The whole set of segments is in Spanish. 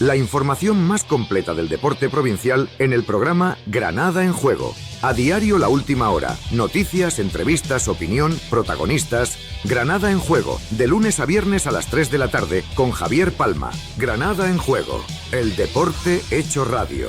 La información más completa del deporte provincial en el programa Granada en Juego. A diario la última hora. Noticias, entrevistas, opinión, protagonistas. Granada en Juego. De lunes a viernes a las 3 de la tarde con Javier Palma. Granada en Juego. El deporte hecho radio.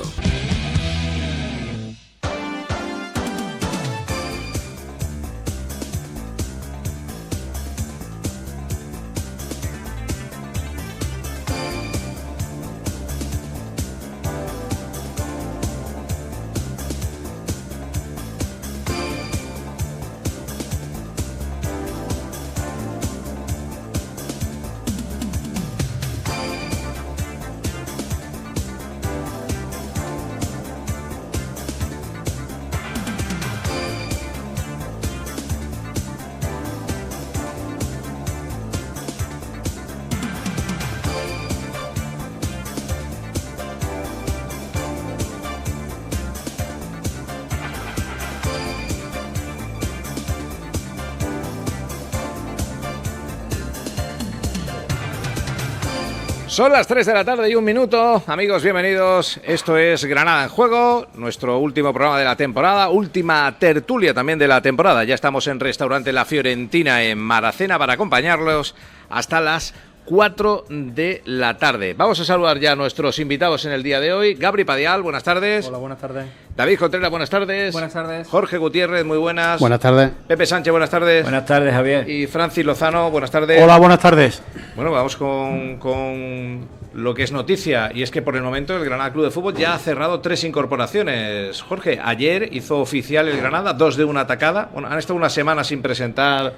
Son las 3 de la tarde y 1 minuto. Amigos, bienvenidos. Esto es Granada en Juego, nuestro último programa de la temporada, última tertulia también de la temporada. Ya estamos en Restaurante La Fiorentina en Maracena para acompañarlos hasta las 4 de la tarde. Vamos a saludar ya a nuestros invitados en el día de hoy. Gabri Padial, buenas tardes. Hola, buenas tardes. David Contreras, buenas tardes. Buenas tardes. Jorge Gutiérrez, muy buenas. Buenas tardes. Pepe Sánchez, buenas tardes. Buenas tardes, Javier. Y Francis Lozano, buenas tardes. Hola, buenas tardes. Bueno, vamos con lo que es noticia, y es que por el momento el Granada Club de Fútbol ya ha cerrado 3 incorporaciones. Jorge, ayer hizo oficial el Granada 2 de una atacada. Bueno, han estado una semana sin presentar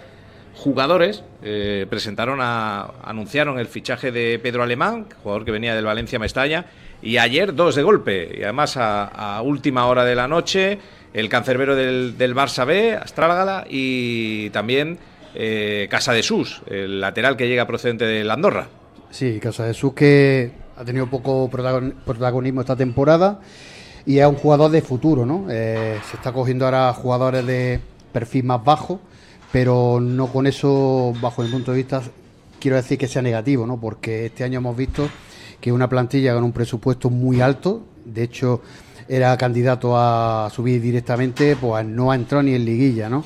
jugadores. Anunciaron el fichaje de Pedro Alemán, jugador que venía del Valencia Mestalla, y ayer 2 de golpe, y además a última hora de la noche, el cancerbero del Barça B, Astrálgala, y también Casadesús, el lateral que llega procedente de Andorra. Sí, Casadesús, que ha tenido poco protagonismo esta temporada y es un jugador de futuro, ¿no? Se está cogiendo ahora jugadores de perfil más bajo, pero no con eso, bajo mi punto de vista, quiero decir que sea negativo, ¿no? Porque este año hemos visto que una plantilla con un presupuesto muy alto, de hecho era candidato a subir directamente, pues no ha entrado ni en liguilla, ¿no?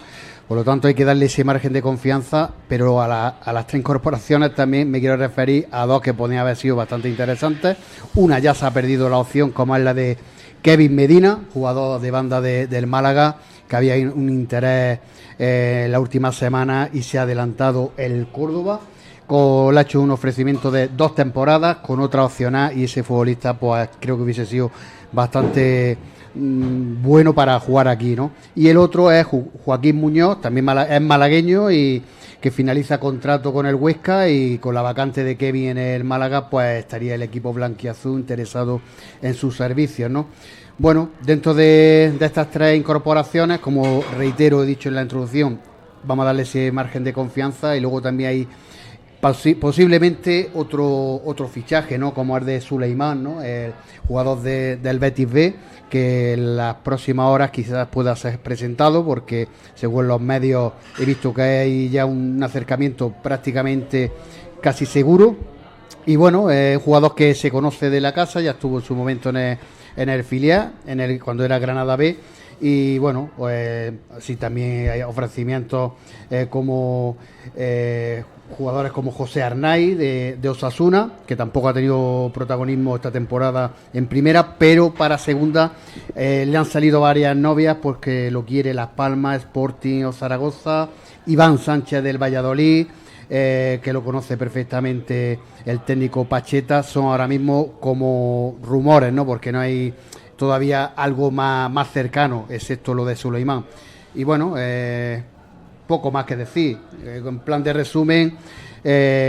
Por lo tanto hay que darle ese margen de confianza, pero a las 3 incorporaciones también me quiero referir a 2 que podrían haber sido bastante interesantes. Una ya se ha perdido la opción, como es la de Kevin Medina, jugador de banda del Málaga, que había un interés la última semana y se ha adelantado el Córdoba. Le ha hecho un ofrecimiento de 2 temporadas con otra opcional y ese futbolista pues creo que hubiese sido bastante bueno para jugar aquí, ¿no? Y el otro es Joaquín Muñoz, también es malagueño y que finaliza contrato con el Huesca, y con la vacante de Kevin en el Málaga pues estaría el equipo blanquiazul interesado en sus servicios, ¿no? Bueno, dentro de estas 3 incorporaciones, como reitero, he dicho en la introducción, vamos a darle ese margen de confianza, y luego también hay posiblemente otro fichaje, ¿no? Como el de Suleimán, ¿no? El jugador del Betis B, que en las próximas horas quizás pueda ser presentado, porque según los medios he visto que hay ya un acercamiento prácticamente casi seguro. Y bueno, es un jugador que se conoce de la casa, ya estuvo en su momento en el filial, cuando era Granada B. Y bueno, pues sí, también hay ofrecimientos como jugadores como José Arnaiz de Osasuna, que tampoco ha tenido protagonismo esta temporada en primera, pero para segunda le han salido varias novias porque lo quiere Las Palmas, Sporting o Zaragoza. Iván Sánchez del Valladolid, que lo conoce perfectamente el técnico Pacheta. Son ahora mismo como rumores, ¿no? Porque no hay todavía algo más cercano, excepto lo de Suleimán. Y bueno, poco más que decir. En plan de resumen,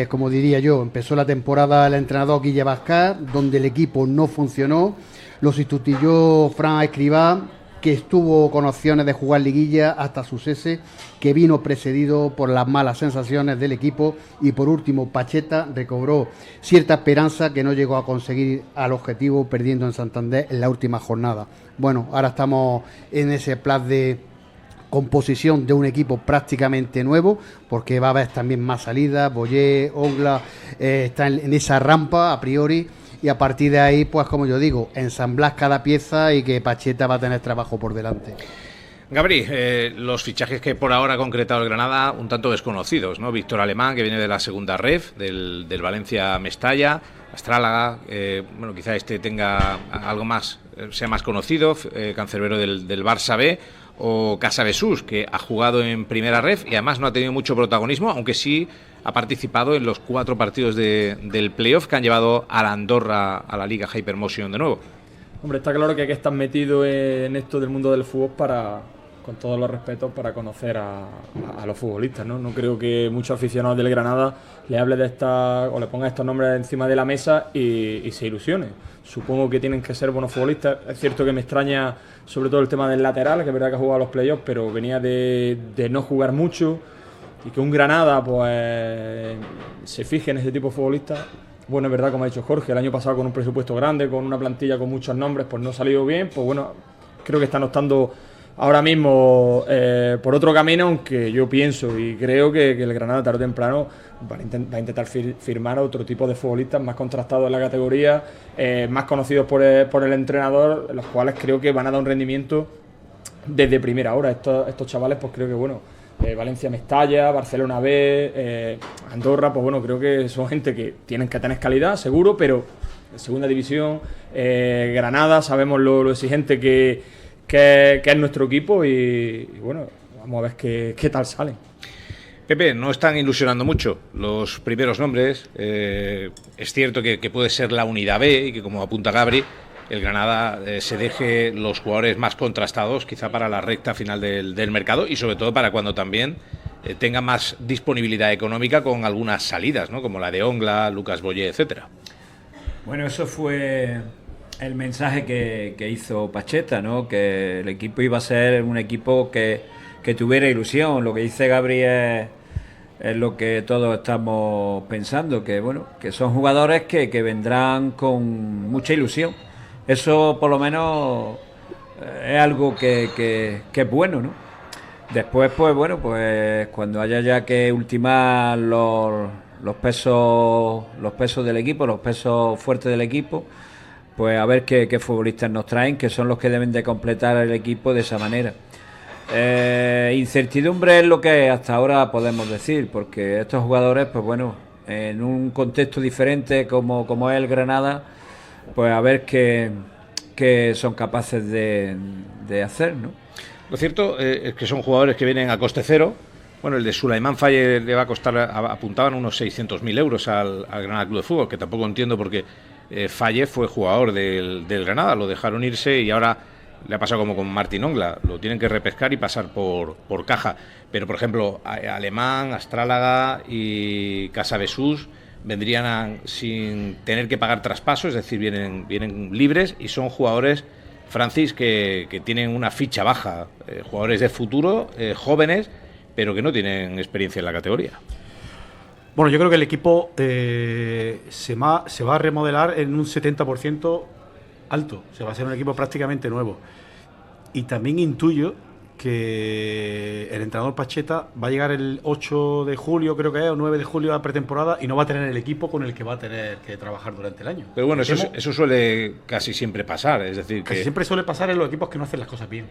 como diría yo, empezó la temporada el entrenador Guille Bascar, donde el equipo no funcionó. Lo sustituyó Fran Escribá, que estuvo con opciones de jugar liguilla hasta su cese, que vino precedido por las malas sensaciones del equipo, y por último Pacheta recobró cierta esperanza que no llegó a conseguir al objetivo, perdiendo en Santander en la última jornada. Bueno, ahora estamos en ese plan de composición de un equipo prácticamente nuevo, porque va a haber también más salidas. Boyer, Ongla está en esa rampa a priori, y a partir de ahí, pues como yo digo, ensamblar cada pieza y que Pacheta va a tener trabajo por delante. Gabri, los fichajes que por ahora ha concretado el Granada, un tanto desconocidos, ¿no? Víctor Alemán, que viene de la segunda ref, del Valencia Mestalla, Astrálaga, bueno, quizá tenga algo más, sea más conocido, cancerbero del Barça B, o Casabesús, que ha jugado en primera ref y además no ha tenido mucho protagonismo, aunque sí ha participado en los 4 partidos del playoff que han llevado a la Andorra a la Liga Hypermotion de nuevo. Hombre, está claro que hay que estar metido en esto del mundo del fútbol para, con todos los respetos, para conocer a los futbolistas, ¿no? No creo que muchos aficionados del Granada le hable de esta o le ponga estos nombres encima de la mesa y se ilusione. Supongo que tienen que ser buenos futbolistas. Es cierto que me extraña sobre todo el tema del lateral, que es verdad que ha jugado a los playoffs, pero venía de no jugar mucho, y que un Granada pues se fije en ese tipo de futbolistas. Bueno, es verdad, como ha dicho Jorge, el año pasado con un presupuesto grande, con una plantilla con muchos nombres, pues no ha salido bien. Pues bueno, creo que están optando ahora mismo por otro camino, aunque yo pienso y creo que el Granada tarde o temprano va a intentar firmar a otro tipo de futbolistas más contrastados en la categoría, más conocidos por el entrenador, los cuales creo que van a dar un rendimiento desde primera hora. Estos chavales, pues creo que bueno, Valencia Mestalla, Barcelona B, Andorra, pues bueno, creo que son gente que tienen que tener calidad, seguro, pero en segunda división, Granada, sabemos lo exigente que es nuestro equipo, y bueno, vamos a ver qué tal salen. Pepe, no están ilusionando mucho los primeros nombres. Es cierto que puede ser la unidad B y que, como apunta Gabri, el Granada se deje los jugadores más contrastados quizá para la recta final del mercado, y sobre todo para cuando también tenga más disponibilidad económica con algunas salidas, ¿no? Como la de Ongla, Lucas Boyer, etcétera. Bueno, eso fue el mensaje que hizo Pacheta, ¿no? Que el equipo iba a ser un equipo que tuviera ilusión. Lo que dice Gabri es lo que todos estamos pensando, que bueno, que son jugadores que vendrán con mucha ilusión. Eso por lo menos es algo que es bueno, ¿no? Después, pues bueno, pues cuando haya ya que ultimar los pesos del equipo, los pesos fuertes del equipo, pues a ver qué futbolistas nos traen, que son los que deben de completar el equipo de esa manera. Incertidumbre es lo que hasta ahora podemos decir, porque estos jugadores, pues bueno, en un contexto diferente como es el Granada, pues a ver qué son capaces de hacer, ¿no? Lo cierto es que son jugadores que vienen a coste cero. Bueno, el de Sulaimán Faye le va a costar, apuntaban unos 600.000 euros al Granada Club de Fútbol, que tampoco entiendo porque Faye fue jugador del Granada, lo dejaron irse y ahora le ha pasado como con Martín Ongla, lo tienen que repescar y pasar por caja. Pero, por ejemplo, Alemán, Astrálaga y Casabesús vendrían sin tener que pagar traspaso, es decir, vienen libres, y son jugadores, Francis, que tienen una ficha baja, jugadores de futuro, jóvenes, pero que no tienen experiencia en la categoría. Bueno, yo creo que el equipo se va a remodelar en un 70% alto. Se va a ser un equipo prácticamente nuevo. Y también intuyo que el entrenador Pacheta va a llegar el 8 de julio, creo que es, o 9 de julio a pretemporada, y no va a tener el equipo con el que va a tener que trabajar durante el año. Pero bueno, eso suele casi siempre pasar, es decir, casi siempre suele pasar en los equipos que no hacen las cosas bien.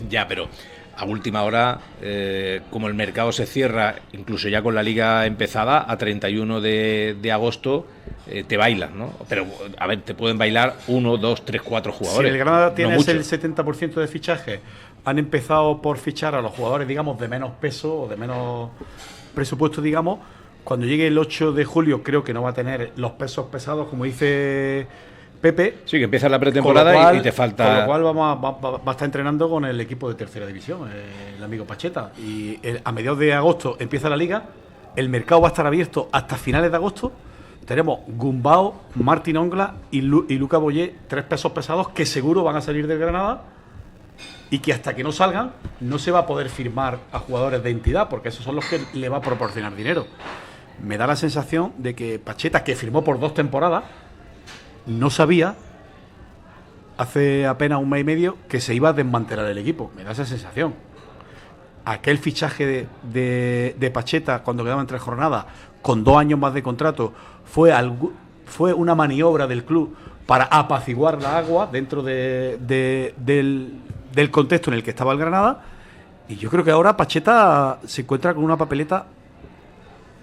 Ya, pero a última hora, como el mercado se cierra, incluso ya con la liga empezada, a 31 de agosto, te bailan, ¿no? Pero, a ver, te pueden bailar 1, 2, 3, 4 jugadores. Si el Granada tiene el 70% de fichaje, han empezado por fichar a los jugadores, digamos, de menos peso o de menos presupuesto, digamos. Cuando llegue el 8 de julio creo que no va a tener los pesos pesados, como dice Pepe. Sí, que empieza la pretemporada y te falta... Con lo cual va a estar entrenando con el equipo de tercera división, el amigo Pacheta. Y a mediados de agosto empieza la liga, el mercado va a estar abierto hasta finales de agosto. Tenemos Gumbao, Martín Ongla y Lucas Boyer, 3 pesos pesados que seguro van a salir del Granada, y que hasta que no salgan no se va a poder firmar a jugadores de entidad, porque esos son los que le va a proporcionar dinero. Me da la sensación de que Pacheta, que firmó por 2 temporadas, no sabía hace apenas un mes y medio que se iba a desmantelar el equipo. Me da esa sensación. aquel fichaje de Pacheta cuando quedaban 3 jornadas, con 2 años más de contrato, fue una maniobra del club para apaciguar la agua dentro del contexto en el que estaba el Granada. Y yo creo que ahora Pacheta se encuentra con una papeleta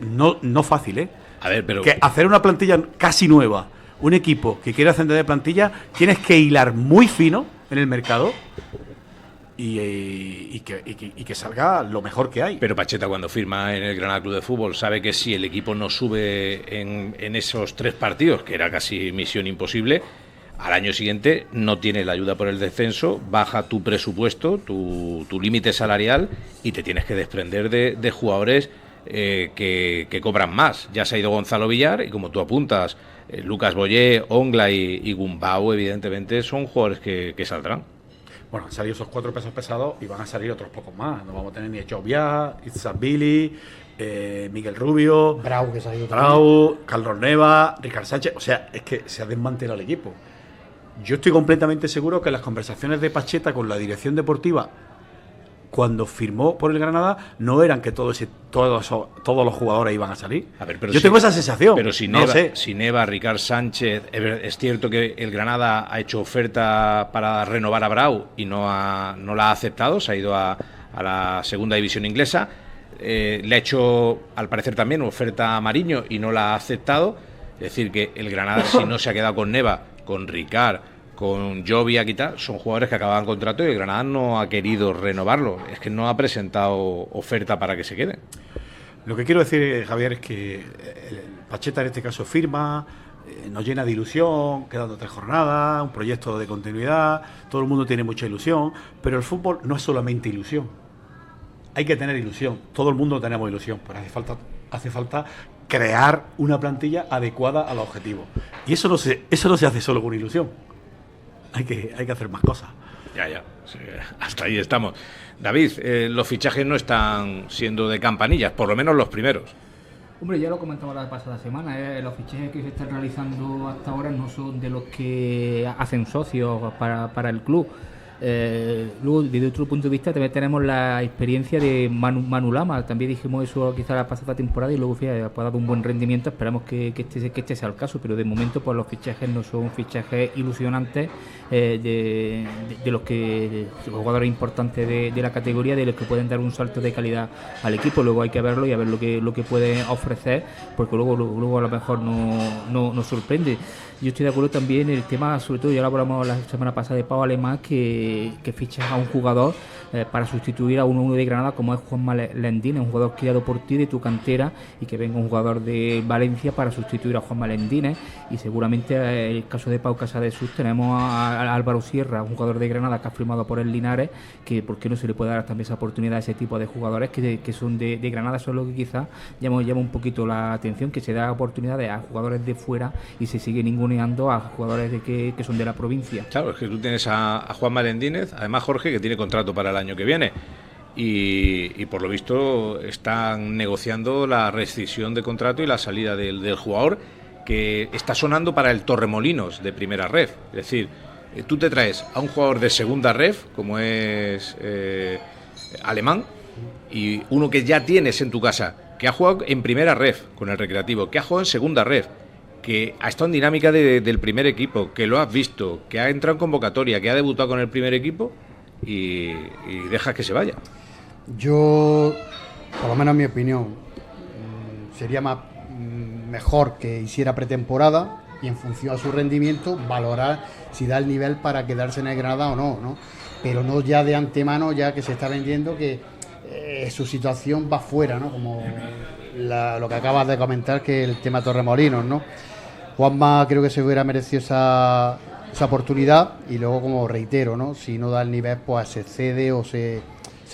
no fácil, ¿eh? A ver, pero... Que hacer una plantilla casi nueva, un equipo que quiere ascender de plantilla, tienes que hilar muy fino en el mercado y que salga lo mejor que hay. Pero Pacheta, cuando firma en el Granada Club de Fútbol, sabe que si el equipo no sube en esos 3 partidos, que era casi misión imposible, al año siguiente no tienes la ayuda por el descenso, baja tu presupuesto, tu límite salarial, y te tienes que desprender de jugadores que cobran más. Ya se ha ido Gonzalo Villar, y como tú apuntas, Lucas Boyé, Ongla y Gumbau, evidentemente son jugadores que saldrán. Bueno, han salido esos 4 pesos pesados y van a salir otros pocos más. No vamos a tener ni Echovia, Itzabili, Miguel Rubio, Brau, que se ha ido Carlos Neva, Ricard Sánchez. O sea, es que se ha desmantelado el equipo. Yo estoy completamente seguro que las conversaciones de Pacheta con la dirección deportiva, cuando firmó por el Granada, no eran que todos los jugadores iban a salir. A ver, pero yo tengo esa sensación. Pero si Neva, Ricard Sánchez, es cierto que el Granada ha hecho oferta para renovar a Brau y no la ha aceptado, se ha ido a la segunda división inglesa. Le ha hecho, al parecer, también oferta a Mariño y no la ha aceptado. Es decir, que el Granada, si no se ha quedado con Neva, con Ricard, con Jovia y tal, son jugadores que acababan contrato y el Granada no ha querido renovarlo. Es que no ha presentado oferta para que se queden. Lo que quiero decir, Javier, es que Pacheta en este caso firma, nos llena de ilusión, quedando 3 jornadas, un proyecto de continuidad, todo el mundo tiene mucha ilusión, pero el fútbol no es solamente ilusión. Hay que tener ilusión, todo el mundo tenemos ilusión, pero hace falta crear una plantilla adecuada a los objetivos. Y eso no se hace solo con ilusión. Hay que hacer más cosas. Ya, sí, hasta ahí estamos. David, los fichajes no están siendo de campanillas, por lo menos los primeros. Hombre, ya lo comentaba la pasada semana, los fichajes que se están realizando hasta ahora no son de los que hacen socios para el club. Luego, desde otro punto de vista, también tenemos la experiencia de Manu Lama. También dijimos eso quizá la pasada temporada y luego fíjate, ha dado un buen rendimiento. Esperamos que este sea el caso, pero de momento pues los fichajes no son fichajes ilusionantes de los jugadores importantes de la categoría, de los que pueden dar un salto de calidad al equipo. Luego hay que verlo y a ver lo que pueden ofrecer, porque luego a lo mejor no nos sorprende. Yo estoy de acuerdo también en el tema, sobre todo ya lo hablamos la semana pasada de Pau Alemán, que fichas a un jugador para sustituir a uno de Granada como es Juanma Lendines, un jugador criado por ti de tu cantera, y que venga un jugador de Valencia para sustituir a Juanma Lendines. Y seguramente en el caso de Pau Casadesús tenemos a Álvaro Sierra, un jugador de Granada que ha firmado por el Linares, que por qué no se le puede dar también esa oportunidad a ese tipo de jugadores que son de Granada. Son lo que quizás llama un poquito la atención, que se da oportunidades a jugadores de fuera y se sigue ninguneando a jugadores que son de la provincia. Claro, es que tú tienes a Juanma Lendínez, además Jorge, que tiene contrato para el año que viene, y por lo visto están negociando la rescisión de contrato y la salida del jugador, que está sonando para el Torremolinos de primera ref. Es decir, tú te traes a un jugador de segunda ref, como es Alemán, y uno que ya tienes en tu casa, que ha jugado en primera ref con el Recreativo, que ha jugado en segunda ref, que ha estado en dinámica del primer equipo, que lo has visto, que ha entrado en convocatoria, que ha debutado con el primer equipo, y dejas que se vaya. Yo, por lo menos en mi opinión, sería mejor que hiciera pretemporada y en función a su rendimiento valorar si da el nivel para quedarse en el Granada o no, pero no ya de antemano, ya que se está vendiendo que su situación va fuera, ¿no? Como lo que acabas de comentar, que el tema Torremolinos, ¿no? Juanma creo que se hubiera merecido esa oportunidad, y luego, como reitero, ¿no? Si no da el nivel, pues se cede o se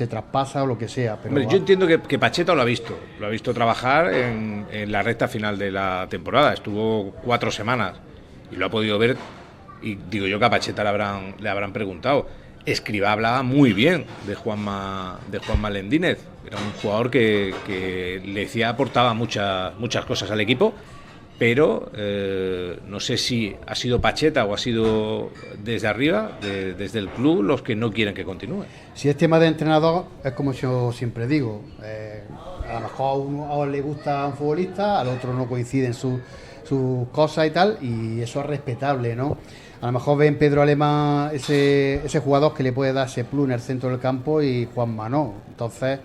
traspasa o lo que sea. Pero hombre, yo entiendo que Pacheta lo ha visto trabajar en la recta final de la temporada. Estuvo 4 semanas y lo ha podido ver, y digo yo que a Pacheta le habrán preguntado. Escribá hablaba muy bien de Juanma Lendínez. Era un jugador que le decía, aportaba muchas cosas al equipo, pero no sé si ha sido Pacheta o ha sido desde arriba, desde el club, los que no quieren que continúe. Si es tema de entrenador, es como yo siempre digo, a lo mejor a uno le gusta un futbolista, al otro no coinciden sus cosas y tal, y eso es respetable, ¿no? A lo mejor ve en Pedro Alemán ese jugador que le puede dar ese plus en el centro del campo y Juanma no. Entonces,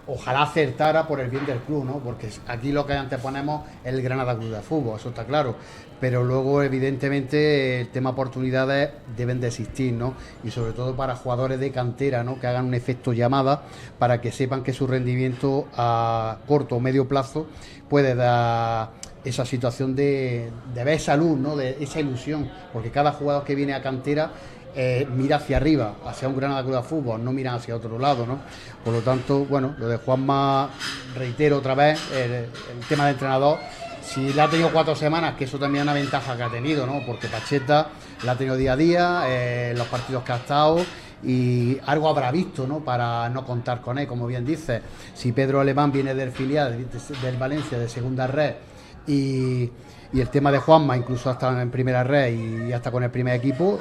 ojalá acertara por el bien del club, ¿no? Porque aquí lo que anteponemos es el Granada Club de Fútbol, eso está claro. Pero luego, evidentemente, el tema oportunidades deben de existir, ¿no? Y sobre todo para jugadores de cantera, ¿no? Que hagan un efecto llamada para que sepan que su rendimiento a corto o medio plazo puede dar esa situación de ver esa luz, ¿no? De esa ilusión, porque cada jugador que viene a cantera mira hacia arriba, hacia un Granada Club de Fútbol, no mira hacia otro lado, ¿no? Por lo tanto, bueno, lo de Juanma, reitero otra vez, el tema de entrenador, si le ha tenido 4 semanas, que eso también es una ventaja que ha tenido, ¿no? Porque Pacheta la ha tenido día a día, los partidos que ha estado, y algo habrá visto, ¿no? Para no contar con él, como bien dice. Si Pedro Alemán viene del filial del Valencia de segunda red y el tema de Juanma incluso hasta en primera red y hasta con el primer equipo,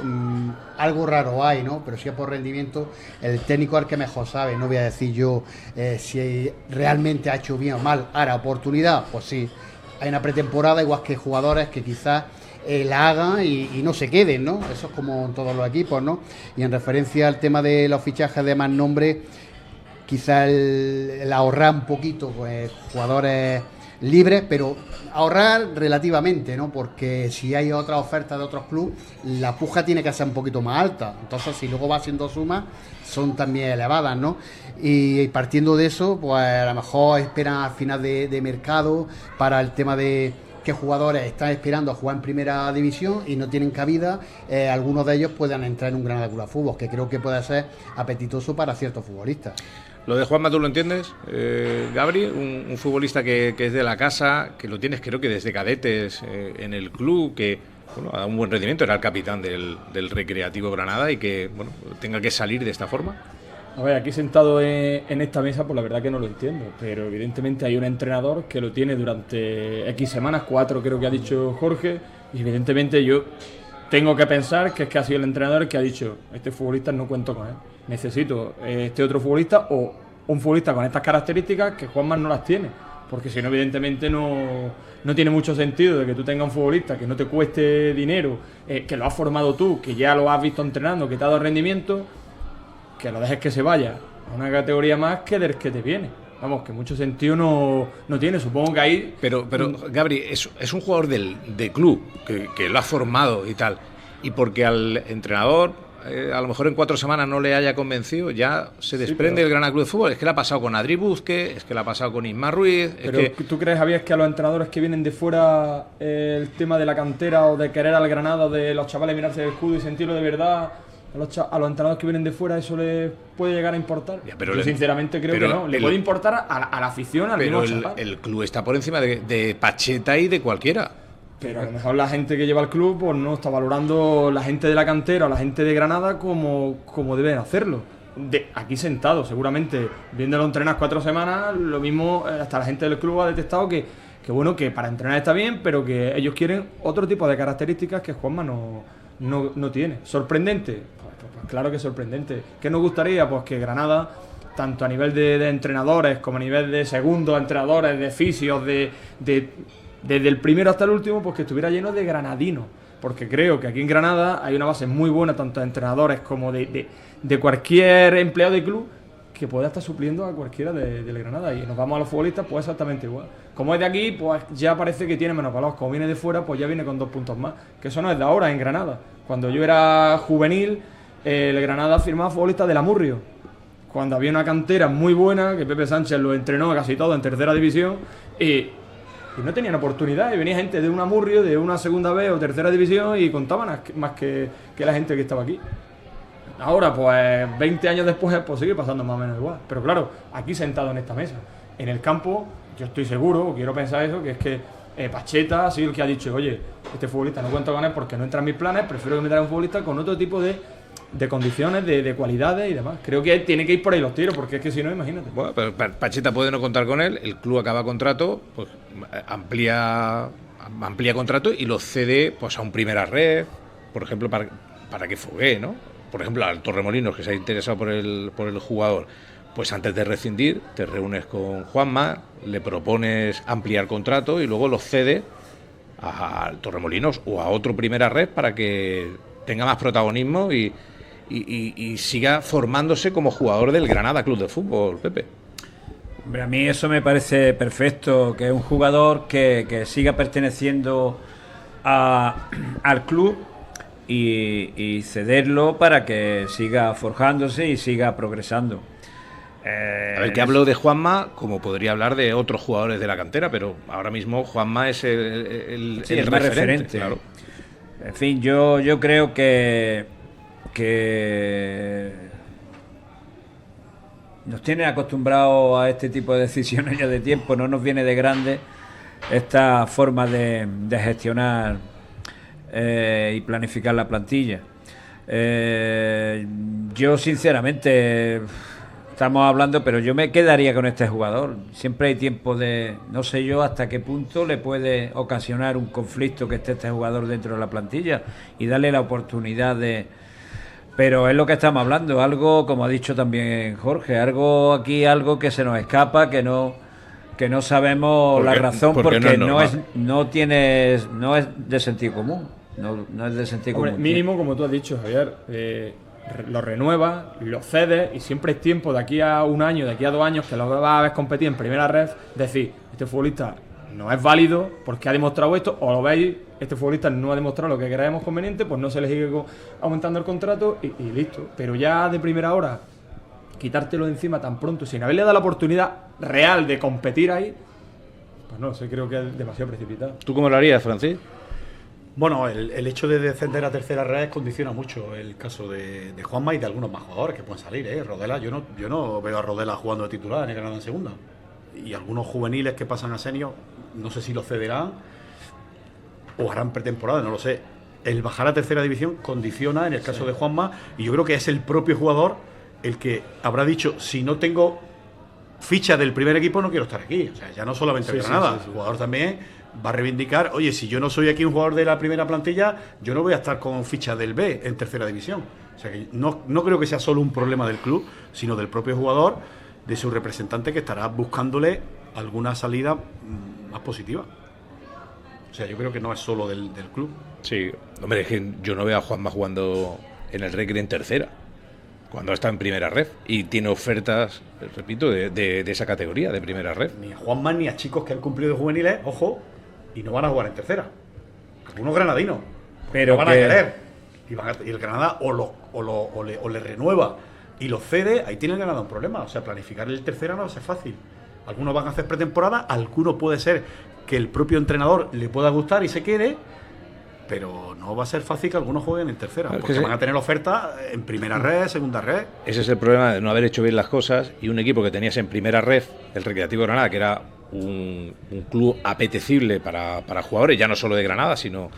algo raro hay, ¿no? Pero si es por rendimiento, el técnico es el que mejor sabe. No voy a decir yo si realmente ha hecho bien o mal. Ahora, oportunidad, pues sí, hay una pretemporada, igual que jugadores que quizás la hagan y no se queden, ¿no? Eso es como en todos los equipos, ¿no? Y en referencia al tema de los fichajes de más nombre, quizás el ahorrar un poquito, pues jugadores libres, pero ahorrar relativamente, ¿no? Porque si hay otras ofertas de otros clubes, la puja tiene que ser un poquito más alta. Entonces, si luego va haciendo sumas, son también elevadas, ¿no? Y partiendo de eso, pues a lo mejor esperan al final de mercado para el tema de qué jugadores están esperando a jugar en primera división y no tienen cabida, algunos de ellos puedan entrar en un Granada Club de Fútbol, que creo que puede ser apetitoso para ciertos futbolistas. Lo de Juanma, ¿tú lo entiendes, Gabri? Un futbolista que es de la casa, que lo tienes creo que desde cadetes en el club, que bueno, ha dado un buen rendimiento, era el capitán del Recreativo Granada y que bueno tenga que salir de esta forma. A ver, aquí sentado en esta mesa, pues la verdad que no lo entiendo, pero evidentemente hay un entrenador que lo tiene durante X semanas, 4 creo que ha dicho Jorge, y evidentemente yo tengo que pensar que es que ha sido el entrenador que ha dicho, este futbolista no cuento con él, necesito este otro futbolista o un futbolista con estas características que Juanma no las tiene, porque si no evidentemente no tiene mucho sentido de que tú tengas un futbolista que no te cueste dinero, que lo has formado tú, que ya lo has visto entrenando, que te ha dado rendimiento, que lo dejes que se vaya a una categoría más que del que te viene. Vamos, que mucho sentido no tiene, supongo que ahí... Pero Gabri, es un jugador del club, que lo ha formado y tal, y porque al entrenador a lo mejor en 4 semanas no le haya convencido, ya se desprende el Granada Club de Fútbol. Es que le ha pasado con Adri Busque, es que le ha pasado con Isma Ruiz... Pero ¿tú crees, Javier, que a los entrenadores que vienen de fuera el tema de la cantera o de querer al Granada, de los chavales mirarse el escudo y sentirlo de verdad... A los entrenadores que vienen de fuera eso les puede llegar a importar? Ya, pero yo sinceramente creo que no. Le puede importar a la afición, al mismo chaval. Pero el club está por encima de Pacheta y de cualquiera. Pero a lo mejor la gente que lleva el club pues no está valorando la gente de la cantera o la gente de Granada como deben hacerlo. Aquí sentado, seguramente, viéndolo entrenar 4 semanas, lo mismo hasta la gente del club ha detectado que bueno, que para entrenar está bien, pero que ellos quieren otro tipo de características que Juanma no tiene. ¿Sorprendente? Pues claro que es sorprendente. ¿Qué nos gustaría? Pues que Granada, tanto a nivel de entrenadores como a nivel de segundos entrenadores, de fisios, desde el primero hasta el último, pues que estuviera lleno de granadinos. Porque creo que aquí en Granada hay una base muy buena, tanto de entrenadores como de cualquier empleado de club, que pueda estar supliendo a cualquiera del Granada. Y nos vamos a los futbolistas, pues exactamente igual. Como es de aquí, pues ya parece que tiene menos valor. Como viene de fuera, pues ya viene con 2 puntos más. Que eso no es de ahora en Granada. Cuando yo era juvenil, el Granada firmaba futbolistas del Amurrio. Cuando había una cantera muy buena, que Pepe Sánchez lo entrenó casi todo en tercera división, y no tenían oportunidad. Y venía gente de un Amurrio, de una segunda B o tercera división, y contaban más que la gente que estaba aquí. Ahora, pues 20 años después, pues sigue pasando más o menos igual. Pero claro, aquí sentado en esta mesa, en el campo, yo estoy seguro, quiero pensar eso, que es que Pacheta ha sido el que ha dicho, oye, este futbolista no cuento con él porque no entra en mis planes, prefiero que me traiga un futbolista con otro tipo de condiciones, de cualidades y demás. Creo que tiene que ir por ahí los tiros, porque es que si no, imagínate. Bueno, pero Pacheta puede no contar con él, el club acaba contrato, pues amplía amplía contrato y lo cede pues a un primera red, por ejemplo, para que foguee, ¿no? Por ejemplo, al Torremolinos, que se ha interesado por el jugador, pues antes de rescindir te reúnes con Juanma, le propones ampliar contrato y luego lo cede al Torremolinos o a otro primera red para que tenga más protagonismo y siga formándose como jugador del Granada Club de Fútbol, Pepe. Hombre, a mí eso me parece perfecto, que es un jugador que siga perteneciendo al club y cederlo para que siga forjándose y siga progresando. A ver, que hablo de Juanma como podría hablar de otros jugadores de la cantera, pero ahora mismo Juanma es el referente. Claro. En fin, yo creo que nos tiene acostumbrados a este tipo de decisiones ya de tiempo, no nos viene de grande esta forma de gestionar y planificar la plantilla. Yo sinceramente, estamos hablando, pero yo me quedaría con este jugador. Siempre hay tiempo de, no sé yo hasta qué punto le puede ocasionar un conflicto que esté este jugador dentro de la plantilla y darle la oportunidad de... Pero es lo que estamos hablando, algo, como ha dicho también Jorge, algo que se nos escapa, que no sabemos la razón, porque no es de sentido común. No es de sentido común. Mínimo, como tú has dicho, Javier, lo renueva, lo cede y siempre es tiempo, de aquí a un año, de aquí a 2 años, que lo vas a ver competir en primera red, decir, este futbolista no es válido porque ha demostrado esto, o lo veis, este futbolista no ha demostrado lo que creemos conveniente, pues no se le sigue aumentando el contrato y listo. Pero ya de primera hora, quitártelo de encima tan pronto, sin haberle dado la oportunidad real de competir ahí, pues no sé, creo que es demasiado precipitado. ¿Tú cómo lo harías, Francis? Bueno, el hecho de descender a tercera red condiciona mucho el caso de Juanma y de algunos más jugadores que pueden salir, Rodela, yo no veo a Rodela jugando de titular en el Granada en segunda. Y algunos juveniles que pasan a senior, no sé si lo cederán o harán pretemporada, no lo sé. El bajar a tercera división condiciona en el caso de Juanma, y yo creo que es el propio jugador el que habrá dicho, si no tengo ficha del primer equipo no quiero estar aquí. O sea, ya no solamente el Granada, el jugador también va a reivindicar, oye, si yo no soy aquí un jugador de la primera plantilla, yo no voy a estar con ficha del B en tercera división. O sea, que no creo que sea solo un problema del club, sino del propio jugador, de su representante, que estará buscándole alguna salida más positiva. O sea, yo creo que no es solo del club. Sí, hombre, es que yo no veo a Juanma jugando en el Recre en tercera, cuando está en primera red y tiene ofertas, repito, de esa categoría, de primera red. Ni a Juanma ni a chicos que han cumplido de juveniles, ojo, y no van a jugar en tercera. Algunos granadinos, pero no van a querer. Y el Granada o le renueva y lo cede, ahí tiene el Granada un problema. O sea, planificar el tercera no va a ser fácil. Algunos van a hacer pretemporada, algunos puede ser que el propio entrenador le pueda gustar y se quede, pero no va a ser fácil que algunos jueguen en tercera, porque van a tener oferta en primera red, segunda red. Ese es el problema de no haber hecho bien las cosas, y un equipo que tenías en primera red, el Recreativo Granada, que era un club apetecible para jugadores, ya no solo de Granada, sino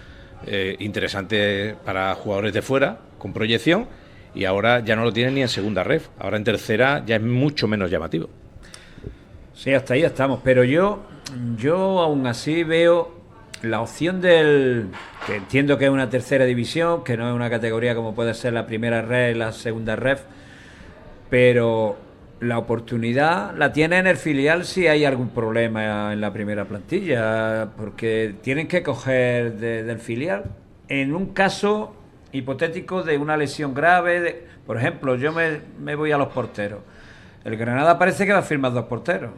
interesante para jugadores de fuera, con proyección, y ahora ya no lo tienen ni en segunda red, ahora en tercera ya es mucho menos llamativo. Sí, hasta ahí estamos, pero yo aún así veo la opción que entiendo que es una tercera división, que no es una categoría como puede ser la primera red, la segunda red, pero la oportunidad la tiene en el filial si hay algún problema en la primera plantilla, porque tienen que coger del filial en un caso hipotético de una lesión grave. Por ejemplo, yo me voy a los porteros. El Granada parece que va a firmar 2 porteros.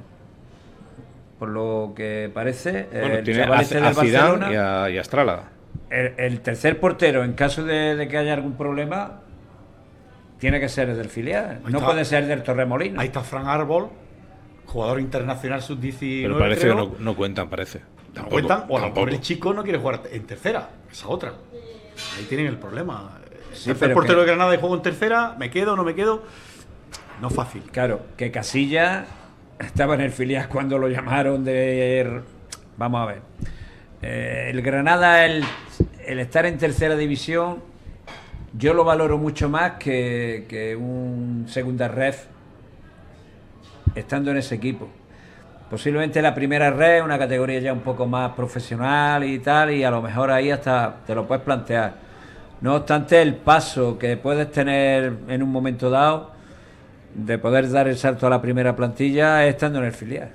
Por lo que parece, bueno, tiene a Zidane y a Astrala. El tercer portero, en caso de que haya algún problema, tiene que ser del filial. No puede ser del Torremolinos. Ahí está Fran Arbol, jugador internacional sub-19. Pero parece que no cuentan, parece. ¿No cuentan? O a lo mejor el chico no quiere jugar en tercera. Esa otra. Ahí tienen el problema. Sí, el portero de Granada y juego en tercera, ¿me quedo o no me quedo? No es fácil. Claro, que Casillas estaba en el filial cuando lo llamaron Vamos a ver. El Granada, el estar en tercera división, yo lo valoro mucho más que un segunda ref estando en ese equipo. Posiblemente la primera red, una categoría ya un poco más profesional y tal, y a lo mejor ahí hasta te lo puedes plantear. No obstante, el paso que puedes tener en un momento dado de poder dar el salto a la primera plantilla es estando en el filial.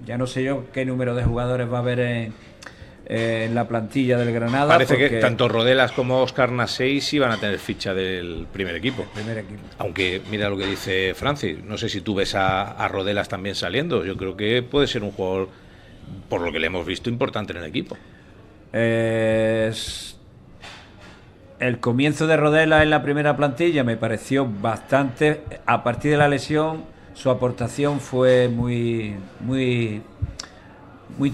Ya no sé yo qué número de jugadores va a haber en la plantilla del Granada. Parece que tanto Rodelas como Óscar Nasseis iban a tener ficha del primer equipo. Aunque mira lo que dice Francis, no sé si tú ves a Rodelas también saliendo. Yo creo que puede ser un jugador, por lo que le hemos visto, importante en el equipo. El comienzo de Rodelas en la primera plantilla me pareció bastante. A partir de la lesión, su aportación fue muy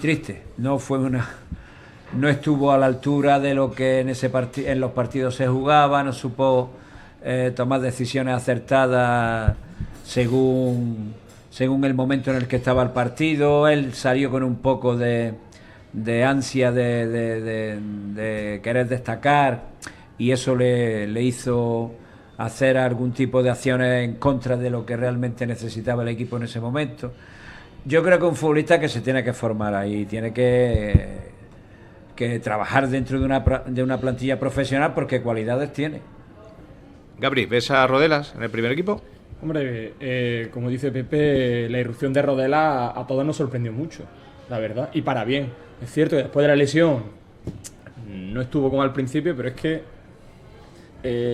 triste. No estuvo a la altura de lo que en los partidos se jugaba, no supo tomar decisiones acertadas según el momento en el que estaba el partido. Él salió con un poco de ansia de querer destacar, y eso le hizo hacer algún tipo de acciones en contra de lo que realmente necesitaba el equipo en ese momento. Yo creo que un futbolista que se tiene que formar ahí, tiene que trabajar dentro de una plantilla profesional, porque cualidades tiene. Gabri, ¿ves a Rodelas en el primer equipo? Hombre, como dice Pepe, la irrupción de Rodelas a todos nos sorprendió mucho, la verdad, y para bien. Es cierto que después de la lesión no estuvo como al principio, pero es que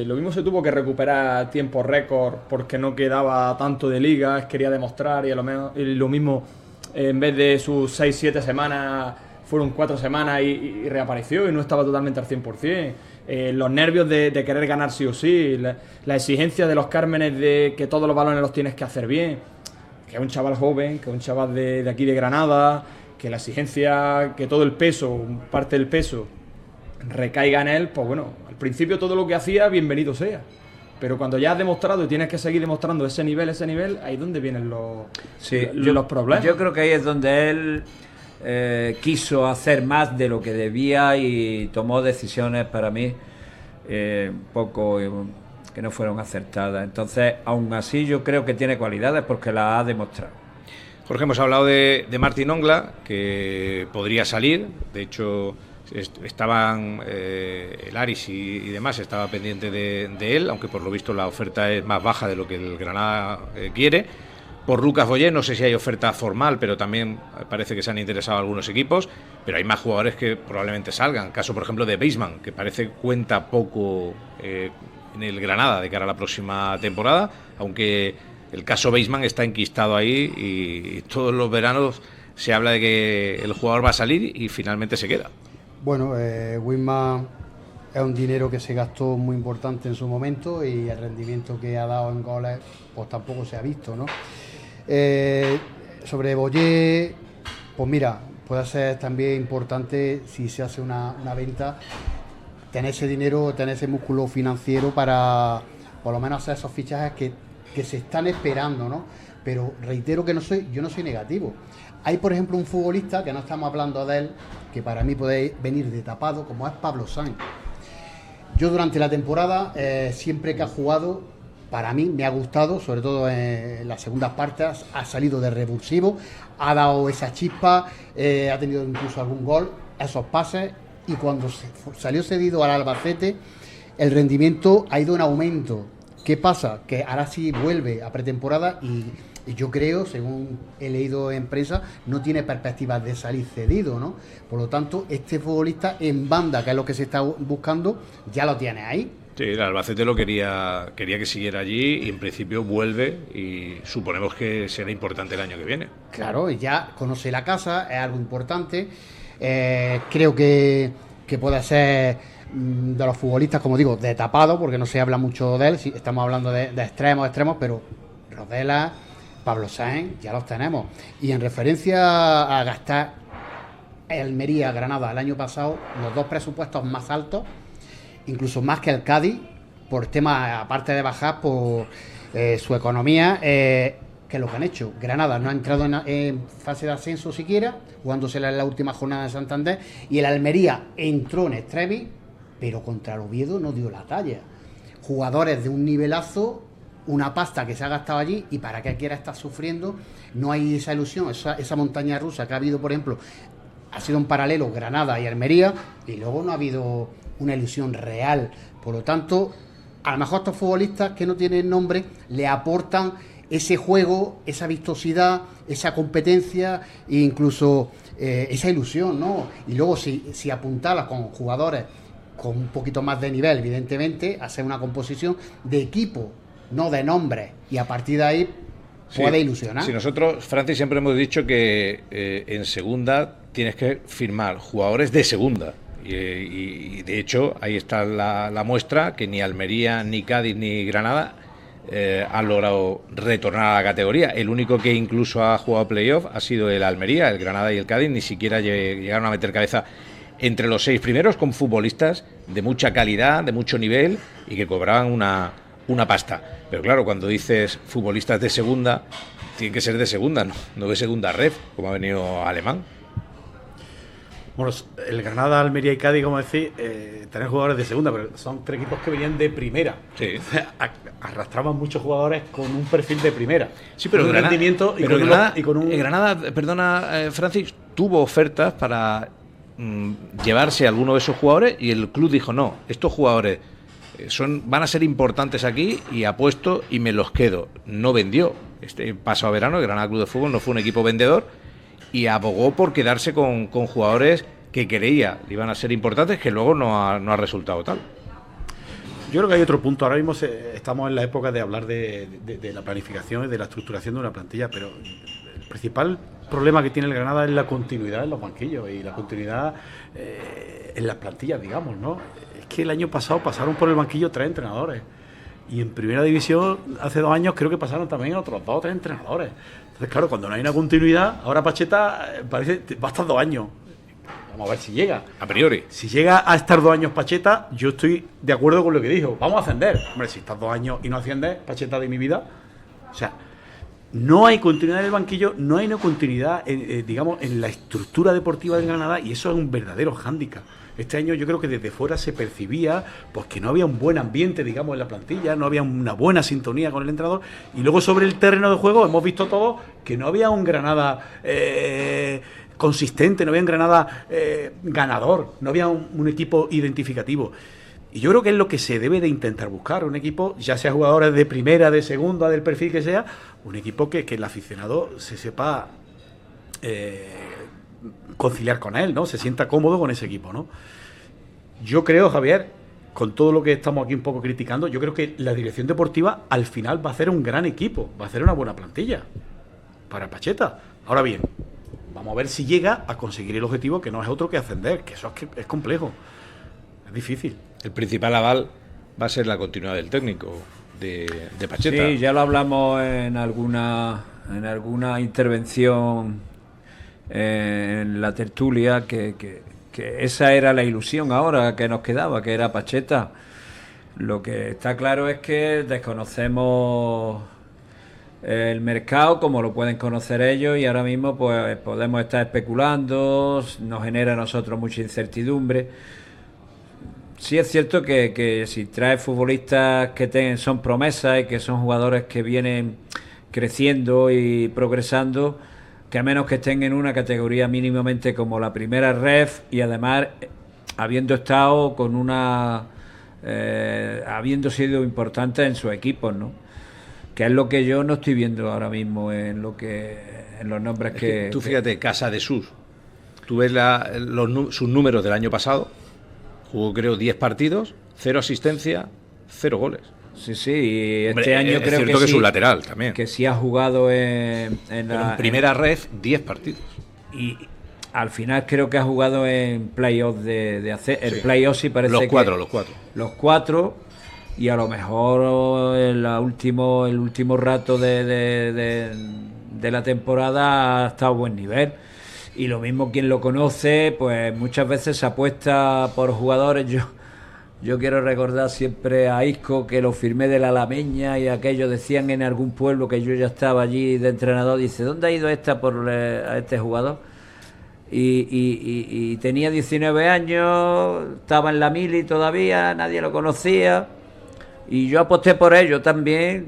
lo mismo se tuvo que recuperar tiempo récord porque no quedaba tanto de ligas, quería demostrar, y lo mismo, en vez de sus 6-7 semanas fueron 4 semanas y reapareció y no estaba totalmente al 100%. Los nervios de querer ganar sí o sí, la exigencia de los Cármenes de que todos los balones los tienes que hacer bien, que es un chaval joven, que es un chaval de aquí de Granada, que la exigencia, que todo el peso, parte del peso recaiga en él, pues bueno, al principio todo lo que hacía, bienvenido sea. Pero cuando ya has demostrado y tienes que seguir demostrando ese nivel, ahí es donde vienen los problemas. Yo creo que ahí es donde él quiso hacer más de lo que debía y tomó decisiones, para mí, poco que no fueron acertadas. Entonces, aún así, yo creo que tiene cualidades porque las ha demostrado. Jorge, hemos hablado de Martín Ongla, que podría salir. De hecho, estaban el Aris y demás, estaba pendiente de él, aunque por lo visto la oferta es más baja de lo que el Granada quiere. Por Lucas Boyé no sé si hay oferta formal, pero también parece que se han interesado algunos equipos, pero hay más jugadores que probablemente salgan. Caso, por ejemplo, de Baseman, que parece cuenta poco en el Granada de cara a la próxima temporada, aunque el caso Baseman está enquistado ahí y todos los veranos se habla de que el jugador va a salir y finalmente se queda. Bueno, Wisman es un dinero que se gastó muy importante en su momento y el rendimiento que ha dado en goles pues tampoco se ha visto, ¿no? Sobre Boyé, pues mira, puede ser también importante si se hace una venta, tener ese dinero, tener ese músculo financiero para por lo menos hacer esos fichajes que se están esperando, ¿no? Pero reitero que yo no soy negativo. Hay, por ejemplo, un futbolista que no estamos hablando de él, que para mí puede venir de tapado, como es Pablo Sainz. Yo durante la temporada, siempre que ha jugado, para mí me ha gustado, sobre todo en las segundas partes, ha salido de revulsivo, ha dado esa chispa, ha tenido incluso algún gol, esos pases, y cuando salió cedido al Albacete, el rendimiento ha ido en aumento. ¿Qué pasa? Que ahora sí vuelve a pretemporada y yo creo, según he leído en prensa, no tiene perspectivas de salir cedido, ¿no? Por lo tanto, este futbolista en banda, que es lo que se está buscando, ya lo tiene ahí. Sí, el Albacete lo quería que siguiera allí y en principio vuelve y suponemos que será importante el año que viene. Claro, ya conoce la casa, es algo importante. Creo que puede ser de los futbolistas, como digo, de tapado, porque no se habla mucho de él. Sí, estamos hablando de extremos, pero Rodela, Pablo Sainz, ya los tenemos. Y en referencia a gastar Almería, Granada el año pasado, los dos presupuestos más altos, incluso más que el Cádiz, por tema, aparte de bajar por su economía, que es lo que han hecho. Granada no ha entrado en fase de ascenso siquiera, jugándose en la última jornada de Santander, y el Almería entró en extremis, pero contra el Oviedo no dio la talla. Jugadores de un nivelazo, una pasta que se ha gastado allí y para qué quiera estar sufriendo. No hay esa ilusión, esa montaña rusa que ha habido, por ejemplo, ha sido en paralelo Granada y Almería, y luego no ha habido una ilusión real. Por lo tanto, a lo mejor estos futbolistas que no tienen nombre le aportan ese juego, esa vistosidad, esa competencia e incluso esa ilusión, ¿no? Y luego si apuntalas con jugadores con un poquito más de nivel, evidentemente, hacer una composición de equipo, no de nombres, y a partir de ahí puede ilusionar. Si nosotros, Francis, siempre hemos dicho que en segunda tienes que firmar jugadores de segunda. Y de hecho, ahí está la muestra, que ni Almería, ni Cádiz, ni Granada han logrado retornar a la categoría. El único que incluso ha jugado playoff ha sido el Almería. El Granada y el Cádiz ni siquiera llegaron a meter cabeza entre los 6 primeros, con futbolistas de mucha calidad, de mucho nivel y que cobraban una pasta. Pero claro, cuando dices futbolistas de segunda, tienen que ser de segunda, no de segunda ref, como ha venido Alemán. Bueno, el Granada, Almería y Cádiz, como decís, tienen jugadores de segunda, pero son 3 equipos que venían de primera. Sí. O sea, arrastraban muchos jugadores con un perfil de primera. Sí, pero con un Granada, rendimiento y pero con Granada, y con un... Granada, perdona, Francis, tuvo ofertas para llevarse a alguno de esos jugadores y el club dijo no, estos jugadores van a ser importantes aquí y apuesto y me los quedo. No vendió. Este pasado verano el Granada Club de Fútbol no fue un equipo vendedor y abogó por quedarse con jugadores que creía iban a ser importantes, que luego no ha resultado tal. Yo creo que hay otro punto. Ahora mismo estamos en la época de hablar de la planificación y de la estructuración de una plantilla, pero el principal problema que tiene el Granada es la continuidad en los banquillos y la continuidad en las plantillas, digamos, ¿no? Es que el año pasado pasaron por el banquillo 3 entrenadores y en primera división hace 2 años creo que pasaron también otros 2 o 3 entrenadores. Entonces, claro, cuando no hay una continuidad, ahora Pacheta parece va a estar 2 años. Vamos a ver si llega. A priori. Si llega a estar 2 años Pacheta, yo estoy de acuerdo con lo que dijo. Vamos a ascender. Hombre, si estás 2 años y no asciendes, Pacheta de mi vida. O sea, no hay continuidad en el banquillo, no hay una continuidad, digamos, en la estructura deportiva de Granada, y eso es un verdadero hándicap. Este año yo creo que desde fuera se percibía pues que no había un buen ambiente, digamos, en la plantilla, no había una buena sintonía con el entrenador, y luego sobre el terreno de juego hemos visto todos que no había un Granada consistente, no había un Granada ganador, no había un equipo identificativo. Y yo creo que es lo que se debe de intentar buscar, un equipo, ya sea jugadores de primera, de segunda, del perfil que sea, un equipo que el aficionado se sepa conciliar con él, ¿no? Se sienta cómodo con ese equipo, ¿no? Yo creo, Javier, con todo lo que estamos aquí un poco criticando, yo creo que la dirección deportiva al final va a hacer un gran equipo, va a hacer una buena plantilla para Pacheta. Ahora bien, vamos a ver si llega a conseguir el objetivo, que no es otro que ascender, que eso es complejo, es difícil. El principal aval va a ser la continuidad del técnico de Pacheta. Sí, ya lo hablamos en alguna intervención en la tertulia, que esa era la ilusión ahora que nos quedaba, que era Pacheta. Lo que está claro es que desconocemos el mercado como lo pueden conocer ellos, y ahora mismo pues podemos estar especulando, nos genera a nosotros mucha incertidumbre. Sí es cierto que si traes futbolistas que son promesas y que son jugadores que vienen creciendo y progresando, que a menos que estén en una categoría mínimamente como la primera ref, y además habiendo estado con habiendo sido importantes en sus equipos, ¿no? Que es lo que yo no estoy viendo ahora mismo en los nombres que tú fíjate, Casa de Sus, tú ves sus números del año pasado. Jugó creo 10 partidos, 0 asistencia, 0 goles. Sí, y este Hombre, año creo que sí, es un lateral también. Que sí ha jugado en primera red 10 partidos. Y al final creo que ha jugado en playoff de hacer. El playoff sí parece los que... cuatro. Los 4, y a lo mejor el último rato de la temporada ha estado a buen nivel. Y lo mismo quien lo conoce, pues muchas veces se apuesta por jugadores. Yo quiero recordar siempre a Isco, que lo firmé de la Alameña, y aquellos decían en algún pueblo que yo ya estaba allí de entrenador, dice, ¿dónde ha ido a este jugador? Y tenía 19 años, estaba en la mili todavía, nadie lo conocía, y yo aposté por ello también,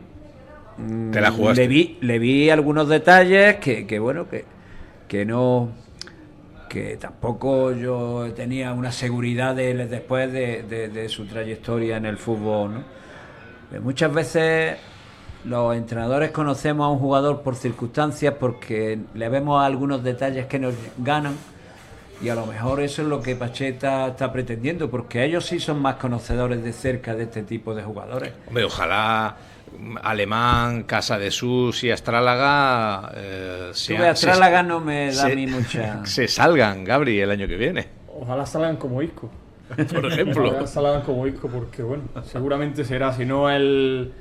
Te la jugaste. Le vi algunos detalles que bueno, que no, que tampoco yo tenía una seguridad de él después de su trayectoria en el fútbol, ¿no? Muchas veces los entrenadores conocemos a un jugador por circunstancias, porque le vemos algunos detalles que nos ganan, y a lo mejor eso es lo que Pacheta está pretendiendo, porque ellos sí son más conocedores de cerca de este tipo de jugadores. Hombre, ojalá Alemán, Casadesús y Astrálaga Astrálaga no me da a mí mucha... se salgan, Gabri, el año que viene. Ojalá salgan como Isco. Por ejemplo. Ojalá salgan como Isco, porque bueno, seguramente será, si no el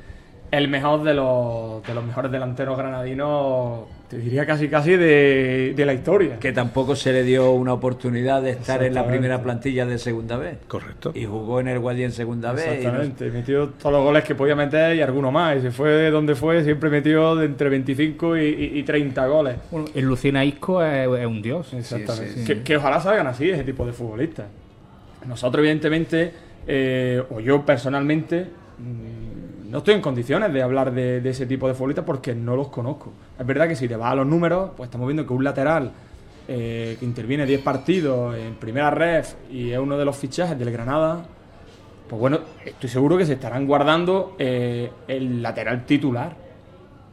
mejor de los mejores delanteros granadinos, te diría casi de la historia. Que tampoco se le dio una oportunidad de estar en la primera plantilla de segunda vez. Correcto. Y jugó en el Guadí en segunda vez. Exactamente, metió todos los goles que podía meter y alguno más. Y se fue donde fue, siempre metió de entre 25 y 30 goles. Bueno, el Lucena Isco es un dios. Exactamente. Sí. Que ojalá salgan así ese tipo de futbolistas. Nosotros, evidentemente, o yo personalmente, no estoy en condiciones de hablar de ese tipo de futbolistas porque no los conozco. Es verdad que si te vas a los números, pues estamos viendo que un lateral que interviene 10 partidos en primera ref y es uno de los fichajes del Granada, pues bueno, estoy seguro que se estarán guardando el lateral titular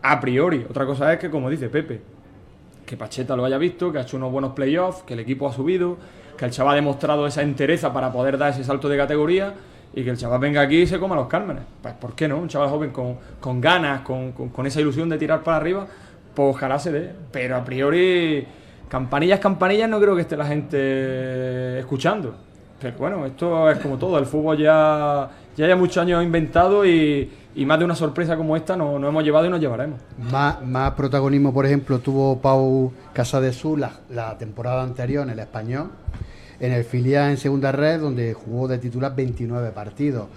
a priori. Otra cosa es que, como dice Pepe, que Pacheta lo haya visto, que ha hecho unos buenos playoffs, que el equipo ha subido, que el chaval ha demostrado esa entereza para poder dar ese salto de categoría, y que el chaval venga aquí y se coma los cármenes. Pues ¿por qué no? Un chaval joven con ganas, con esa ilusión de tirar para arriba, pues ojalá se dé. Pero a priori, campanillas no creo que esté la gente escuchando. Pero bueno, esto es como todo, el fútbol ya hay muchos años inventado y más de una sorpresa como esta nos hemos llevado y nos llevaremos. Más protagonismo, por ejemplo, tuvo Pau Casadesús la temporada anterior en el Español, en el filial en segunda red, donde jugó de titular 29 partidos.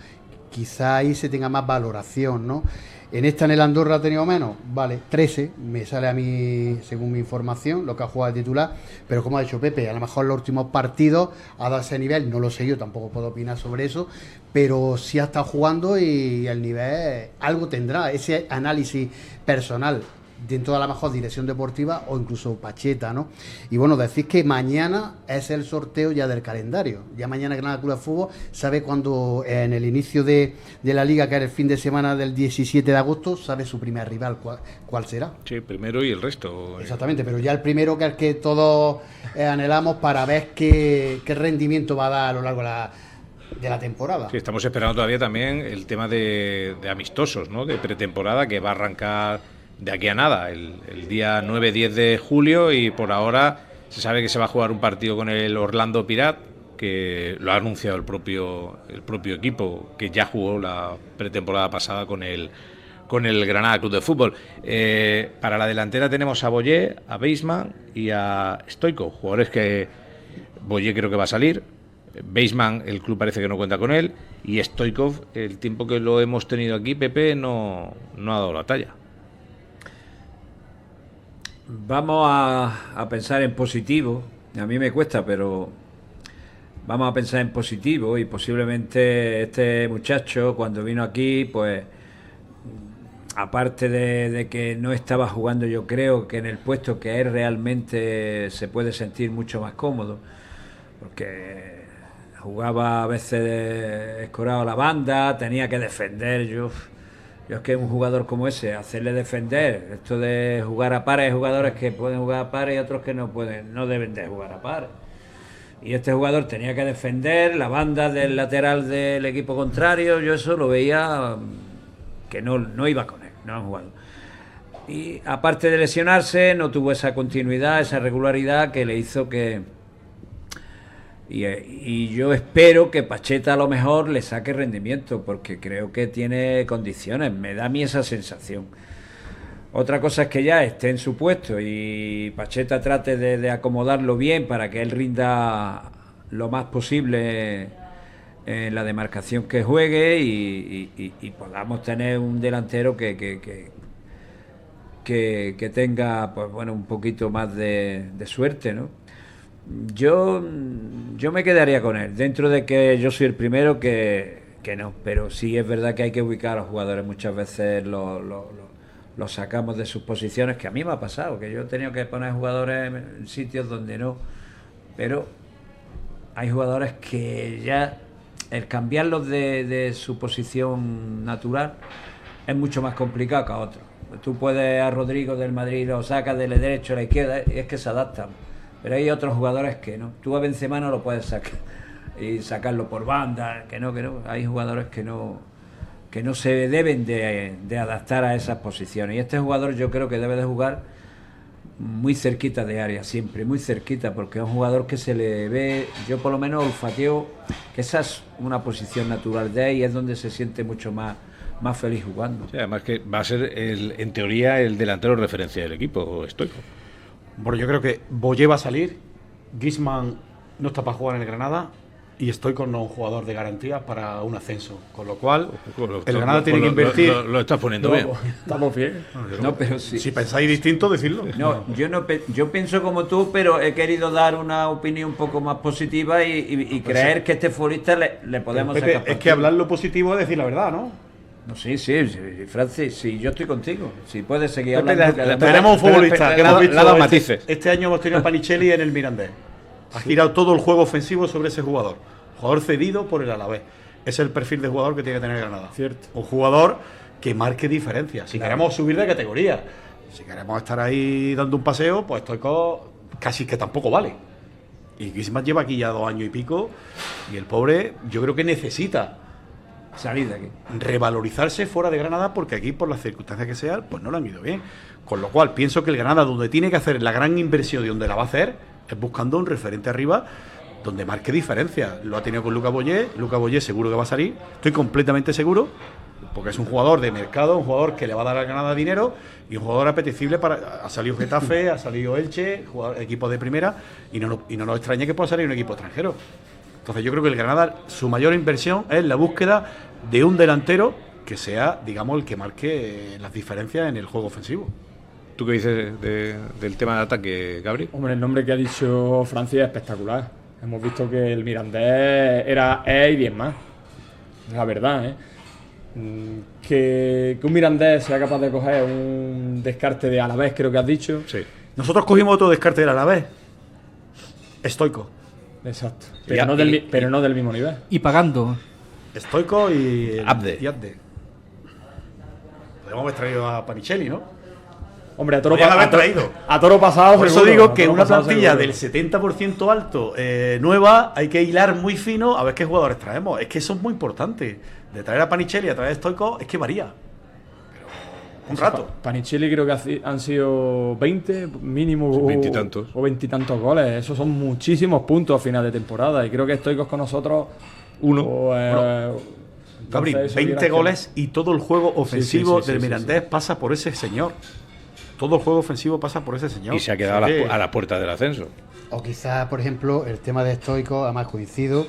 Quizá ahí se tenga más valoración, ¿no? En esta, en el Andorra, ha tenido menos, vale, 13, me sale a mí, según mi información, lo que ha jugado de titular, pero como ha dicho Pepe, a lo mejor los últimos partidos ha dado ese nivel, no lo sé, yo tampoco puedo opinar sobre eso, pero sí ha estado jugando y el nivel algo tendrá, ese análisis personal dentro de la mejor dirección deportiva o incluso Pacheta, ¿no? Y bueno, decís que mañana es el sorteo ya del calendario. Ya mañana Granada Club de Fútbol sabe cuándo, en el inicio de la Liga, que es el fin de semana del 17 de agosto, sabe su primer rival, cuál será. Sí, primero y el resto. Exactamente, pero ya el primero, que es el que todos anhelamos para ver qué rendimiento va a dar a lo largo de la temporada. Sí, estamos esperando todavía también el tema de amistosos, ¿no? De pretemporada, que va a arrancar de aquí a nada, el día 9-10 de julio, y por ahora se sabe que se va a jugar un partido con el Orlando Pirates, que lo ha anunciado el propio equipo, que ya jugó la pretemporada pasada con el Granada Club de Fútbol. Para la delantera tenemos a Boyé, a Beisman y a Stoichkov, jugadores que Boyé creo que va a salir. Beisman, el club parece que no cuenta con él, y Stoichkov, el tiempo que lo hemos tenido aquí, Pepe, no ha dado la talla. Vamos a pensar en positivo. A mí me cuesta, pero vamos a pensar en positivo, y posiblemente este muchacho, cuando vino aquí, pues aparte de que no estaba jugando, yo creo que en el puesto que él realmente se puede sentir mucho más cómodo, porque jugaba a veces escorado a la banda, tenía que defender. Yo es que un jugador como ese, hacerle defender, esto de jugar a pares, hay jugadores que pueden jugar a pares y otros que no deben de jugar a pares. Y este jugador tenía que defender la banda del lateral del equipo contrario. Yo eso lo veía que no iba con él, no ha jugado. Y aparte de lesionarse, no tuvo esa continuidad, esa regularidad que le hizo que... Y yo espero que Pacheta a lo mejor le saque rendimiento, porque creo que tiene condiciones, me da a mí esa sensación. Otra cosa es que ya esté en su puesto y Pacheta trate de acomodarlo bien para que él rinda lo más posible en la demarcación que juegue y podamos tener un delantero que tenga, pues bueno, un poquito más de suerte, ¿no? Yo me quedaría con él, dentro de que yo soy el primero que no, pero sí es verdad que hay que ubicar a los jugadores muchas veces, los sacamos de sus posiciones, que a mí me ha pasado, que yo he tenido que poner jugadores en sitios donde no, pero hay jugadores que ya el cambiarlos de su posición natural es mucho más complicado que a otros. Tú puedes a Rodrigo del Madrid, lo sacas del derecho a la izquierda, y es que se adaptan, pero hay otros jugadores que no. Tú a Benzema no lo puedes sacar y sacarlo por banda, que no, hay jugadores que no se deben de adaptar a esas posiciones, y este jugador yo creo que debe de jugar muy cerquita de área, siempre muy cerquita, porque es un jugador que se le ve, yo por lo menos olfateo que esa es una posición natural de él y es donde se siente mucho más feliz jugando. Sí, además que va a ser en teoría el delantero referencia del equipo, Stoico. Bueno, yo creo que Boyé va a salir, Griezmann no está para jugar en el Granada, y estoy con un jugador de garantías para un ascenso, con lo cual el Granada tiene que invertir. Lo estás poniendo bien. Estamos bien. No, pero sí. Si pensáis distinto, decidlo. No, yo pienso como tú, pero he querido dar una opinión un poco más positiva y creer que este futbolista le podemos Pepe, sacar es que partido. hablar lo positivo es decir la verdad, ¿no? No, sí, Francis, sí, yo estoy contigo. Si puedes seguir Pepe, hablando. Tenemos un futbolista que hemos visto le ha dado matices. este año hemos tenido a Panicelli en el Mirandés. Ha girado todo el juego ofensivo sobre ese jugador. Jugador cedido por el Alavés. Es el perfil de jugador que tiene que tener Granada. Cierto. Un jugador que marque diferencias. Si queremos subir de categoría, si queremos estar ahí dando un paseo, pues Stoico casi que tampoco vale. Y Griezmann lleva aquí ya 2 años y pico, y el pobre yo creo que necesita Salir de aquí. revalorizarse fuera de Granada, porque aquí, por las circunstancias que sean, pues no lo han ido bien. Con lo cual pienso que el Granada, donde tiene que hacer la gran inversión y donde la va a hacer, es buscando un referente arriba donde marque diferencia. Lo ha tenido con Lucas Boyé seguro que va a salir, estoy completamente seguro, porque es un jugador de mercado, un jugador que le va a dar a Granada dinero y un jugador apetecible para. Ha salido Getafe, ha salido Elche, equipo de primera, y no nos extraña que pueda salir un equipo extranjero. Entonces yo creo que el Granada, su mayor inversión es la búsqueda de un delantero que sea, digamos, el que marque las diferencias en el juego ofensivo. ¿Tú qué dices del tema de ataque, Gabri? Hombre, el nombre que ha dicho Francia es espectacular. Hemos visto que el Mirandés es y 10 más. La verdad, ¿eh? Que un Mirandés sea capaz de coger un descarte de Alavés, creo que has dicho. Sí. Nosotros cogimos otro descarte del Alavés, Stoico. Exacto. Pero no del mismo nivel. Y pagando. Stoico y Abde. Podemos haber traído a Panicelli, ¿no? Hombre, a toro, Podrían haber traído. a toro pasado. Por eso seguro, digo a que toro una pasado plantilla seguro. del 70% alto nueva, hay que hilar muy fino a ver qué jugadores traemos. Es que eso es muy importante. De traer a Panicelli a traer a Stoico es que varía. Pero un rato. Panicelli creo que han sido 20 mínimo. 20 y tantos. O 20 y tantos goles. Esos son muchísimos puntos a final de temporada. Y creo que Stoicos con nosotros. Uno. Gabri, entonces, eso 20 hubiera goles y todo el juego ofensivo sí, del sí, Mirandés pasa por ese señor. Todo el juego ofensivo pasa por ese señor. Y se ha quedado O sea que- a la puerta del ascenso. O quizás, por ejemplo, el tema de Stoico, además coincido.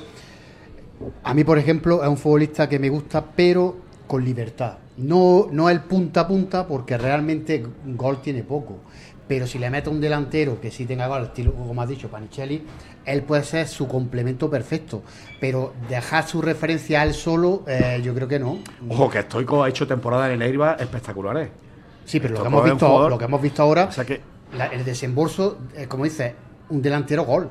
A mí, por ejemplo, es un futbolista que me gusta, pero con libertad. No el punta a punta, porque realmente gol tiene poco. Pero si le mete un delantero que sí tenga gol, estilo, como has dicho, Panicelli, él puede ser su complemento perfecto. Pero dejar su referencia a él solo, yo creo que no. Ojo, que Stoico ha hecho temporadas en el Eibar espectaculares. Sí, pero Esto lo que hemos visto ahora, O sea que el desembolso, como dices, un delantero gol.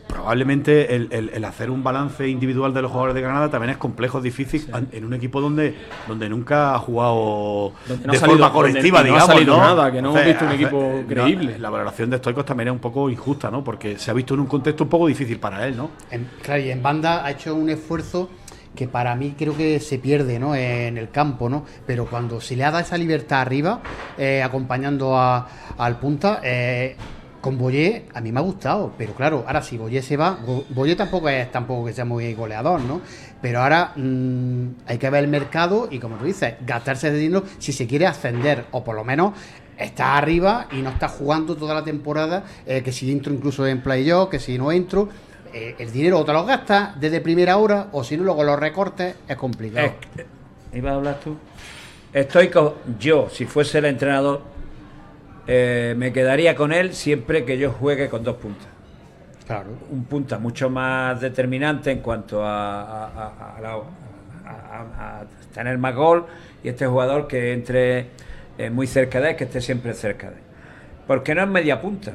probablemente el hacer un balance individual de los jugadores de Granada también es complejo, es difícil en un equipo donde nunca ha jugado Donde no de ha salido- forma colectiva, donde no ha digamos, salido ¿no? nada, que no hemos visto un equipo creíble. La valoración de Stoicos también es un poco injusta, ¿no? Porque se ha visto en un contexto un poco difícil para él, ¿no? Claro, y en banda ha hecho un esfuerzo que para mí creo que se pierde, ¿no? En el campo, ¿no? Pero cuando se le ha dado esa libertad arriba, acompañando al punta, con Boyé a mí me ha gustado, pero claro, ahora si Boyé se va, Boyé tampoco que sea muy goleador, ¿no? Pero ahora hay que ver el mercado y, como tú dices, gastarse ese dinero si se quiere ascender, o por lo menos está arriba y no está jugando toda la temporada, que si entro incluso en playoff, que si no entro. El dinero o te lo gastas desde primera hora, o si no, luego los recortes, es complicado. ¿Ibas a hablar tú? Stoico, yo, si fuese el entrenador, me quedaría con él siempre que yo juegue con 2 puntas. Claro. Un punta mucho más determinante en cuanto a tener más gol, y este jugador que entre muy cerca de él, que esté siempre cerca de él. Porque no es media punta,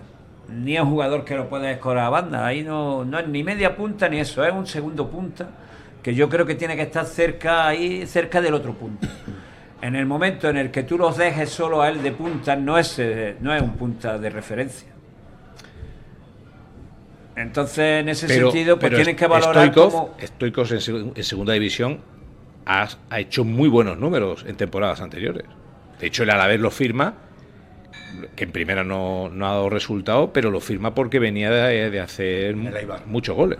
ni es un jugador que lo pueda escorar a banda, ahí no es ni media punta ni eso, es un segundo punta, que yo creo que tiene que estar cerca del otro punta. En el momento en el que tú los dejes solo a él de punta, no es un punta de referencia. Entonces, en ese sentido, pues tienes que valorar Stoichkov en segunda división ha hecho muy buenos números en temporadas anteriores. De hecho, el Alavés lo firma, que en primera no ha dado resultado, pero lo firma porque venía de hacer muchos goles.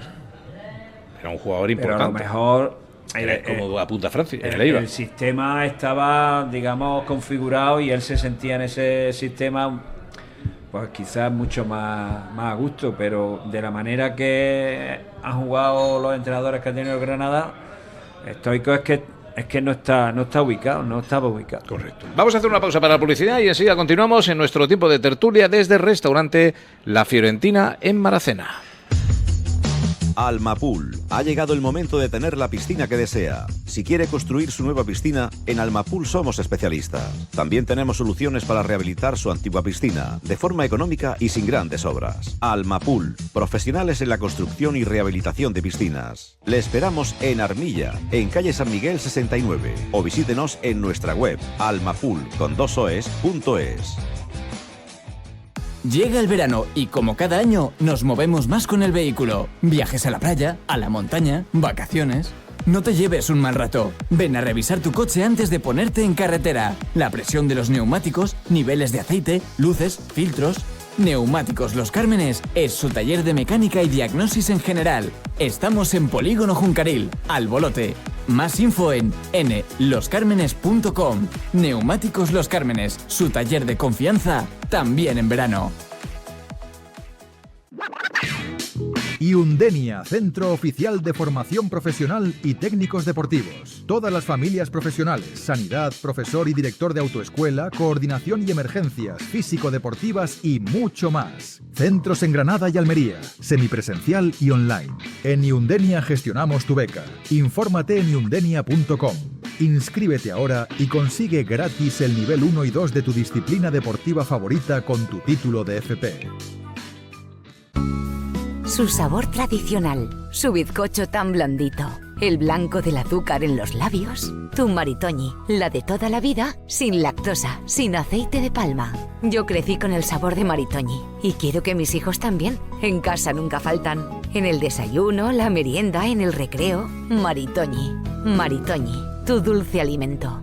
Era un jugador importante. Pero a lo mejor, como apunta Francis, el sistema estaba, digamos, configurado y él se sentía en ese sistema, pues quizás mucho más a gusto, pero de la manera que han jugado los entrenadores que ha tenido el Granada, Stoichkov es que no estaba ubicado. Correcto. Vamos a hacer una pausa para la publicidad y enseguida continuamos en nuestro tiempo de tertulia desde el restaurante La Fiorentina en Maracena. Almapool. Ha llegado el momento de tener la piscina que desea. Si quiere construir su nueva piscina, en Almapool somos especialistas. También tenemos soluciones para rehabilitar su antigua piscina, de forma económica y sin grandes obras. Almapool. Profesionales en la construcción y rehabilitación de piscinas. Le esperamos en Armilla, en calle San Miguel 69. O visítenos en nuestra web, almapool.es. Llega el verano y como cada año nos movemos más con el vehículo. Viajes a la playa, a la montaña, vacaciones. No te lleves un mal rato. Ven a revisar tu coche antes de ponerte en carretera. La presión de los neumáticos, niveles de aceite, luces, filtros. Neumáticos Los Cármenes es su taller de mecánica y diagnosis en general. Estamos en Polígono Juncaril, Albolote. Más info en nloscármenes.com. Neumáticos Los Cármenes, su taller de confianza, también en verano. Iundenia, centro oficial de formación profesional y técnicos deportivos. Todas las familias profesionales, sanidad, profesor y director de autoescuela, coordinación y emergencias, físico-deportivas y mucho más. Centros en Granada y Almería, semipresencial y online. En Iundenia gestionamos tu beca. Infórmate en iundenia.com. Inscríbete ahora y consigue gratis el nivel 1 y 2 de tu disciplina deportiva favorita con tu título de FP. Su sabor tradicional, su bizcocho tan blandito, el blanco del azúcar en los labios, tu Maritoñi, la de toda la vida, sin lactosa, sin aceite de palma. Yo crecí con el sabor de Maritoñi y quiero que mis hijos también. En casa nunca faltan. En el desayuno, la merienda, en el recreo. Maritoñi. Maritoñi, tu dulce alimento.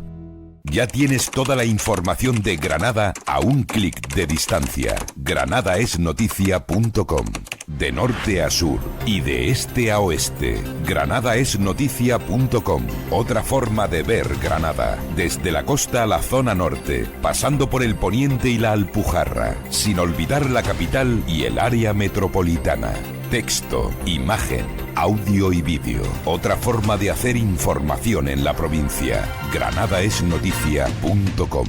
Ya tienes toda la información de Granada a un clic de distancia. granadaesnoticia.com. De norte a sur y de este a oeste. granadaesnoticia.com. Otra forma de ver Granada. Desde la costa a la zona norte, pasando por el poniente y la Alpujarra, sin olvidar la capital y el área metropolitana. Texto, imagen, audio y vídeo. Otra forma de hacer información en la provincia. granadaesnoticia.com.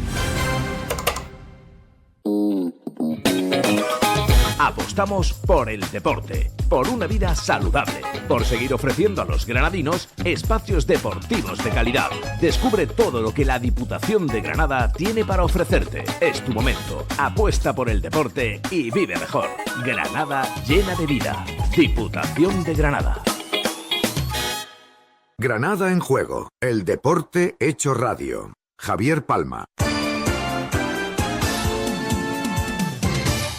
Apostamos por el deporte, por una vida saludable, por seguir ofreciendo a los granadinos espacios deportivos de calidad. Descubre todo lo que la Diputación de Granada tiene para ofrecerte. Es tu momento. Apuesta por el deporte y vive mejor. Granada llena de vida. Diputación de Granada. Granada en juego. El deporte hecho radio. Javier Palma.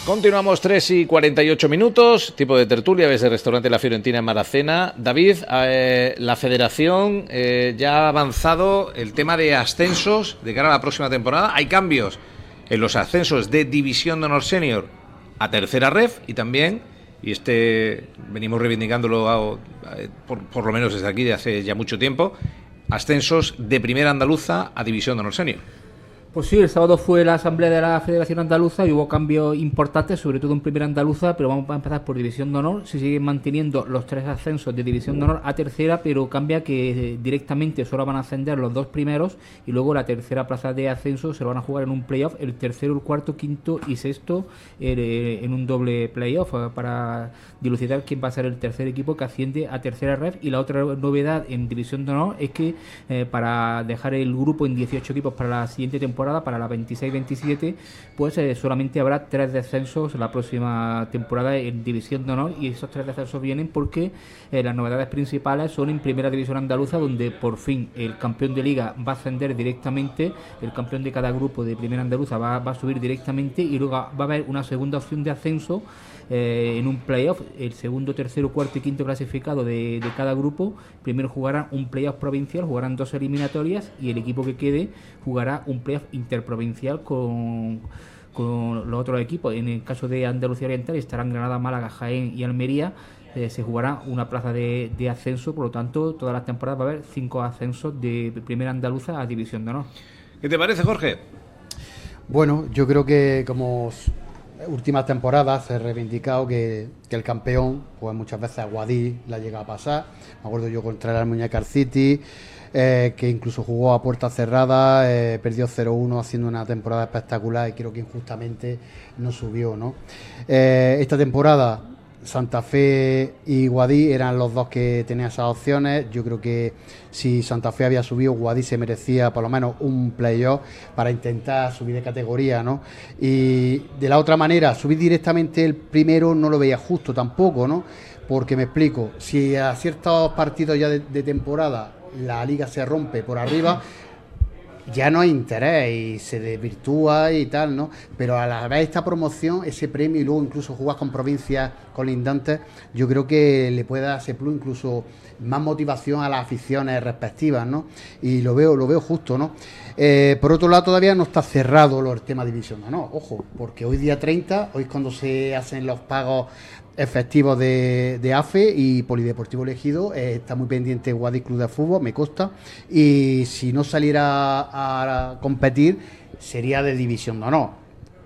Continuamos 3:48, tipo de tertulia desde el restaurante La Fiorentina en Maracena. David, la federación ya ha avanzado el tema de ascensos de cara a la próxima temporada. Hay cambios en los ascensos de División de Honor Senior a tercera ref y también, y venimos reivindicándolo por lo menos desde aquí de hace ya mucho tiempo, ascensos de primera andaluza a División de Honor Senior. Pues sí, el sábado fue la asamblea de la Federación Andaluza y hubo cambios importantes, sobre todo en primera andaluza, pero vamos a empezar por División de Honor. Se siguen manteniendo los 3 ascensos de División de Honor a tercera, pero cambia que directamente solo van a ascender los 2 primeros y luego la tercera plaza de ascenso se lo van a jugar en un playoff, el tercero, el cuarto, quinto y sexto en un doble playoff para dilucidar quién va a ser el tercer equipo que asciende a tercera ref. Y la otra novedad en División de Honor es que para dejar el grupo en 18 equipos para la siguiente temporada, temporada, para la 26-27, pues solamente habrá 3 descensos la próxima temporada en División de Honor, y esos 3 descensos vienen porque las novedades principales son en Primera División Andaluza, donde por fin el campeón de Liga va a ascender directamente, el campeón de cada grupo de Primera Andaluza va a subir directamente, y luego va a haber una segunda opción de ascenso en un playoff. El segundo, tercero, cuarto y quinto clasificado de cada grupo primero jugarán un playoff provincial, jugarán 2 eliminatorias, y el equipo que quede jugará un playoff interprovincial con los otros equipos. En el caso de Andalucía Oriental estarán Granada, Málaga, Jaén y Almería. Se jugará una plaza de ascenso, por lo tanto todas las temporadas va a haber 5 ascensos de Primera Andaluza a División de Honor. ¿Qué te parece, Jorge? Bueno, yo creo que como últimas temporadas se ha reivindicado que el campeón, pues muchas veces a Guadix la llega a pasar. Me acuerdo yo contra el Almuñécar City, que incluso jugó a puerta cerrada, perdió 0-1 haciendo una temporada espectacular, y creo que injustamente no subió, ¿no? Esta temporada Santa Fe y Guadix eran los dos que tenían esas opciones. Yo creo que si Santa Fe había subido, Guadix se merecía por lo menos un playoff para intentar subir de categoría, ¿no? Y de la otra manera, subir directamente el primero no lo veía justo tampoco, ¿no? Porque me explico, si a ciertos partidos ya de temporada la liga se rompe por arriba, ya no hay interés y se desvirtúa y tal, ¿no? Pero a la vez esta promoción, ese premio, y luego incluso jugar con provincias colindantes, yo creo que le puede dar ese plus, incluso más motivación a las aficiones respectivas, ¿no? Y lo veo justo, ¿no? Por otro lado, todavía no está cerrado el tema división, ¿no? Ojo, porque hoy día 30, hoy es cuando se hacen los pagos efectivos de AFE y Polideportivo Elegido. Está muy pendiente Guadix Club de Fútbol, me consta, y si no saliera a competir sería de División de Honor.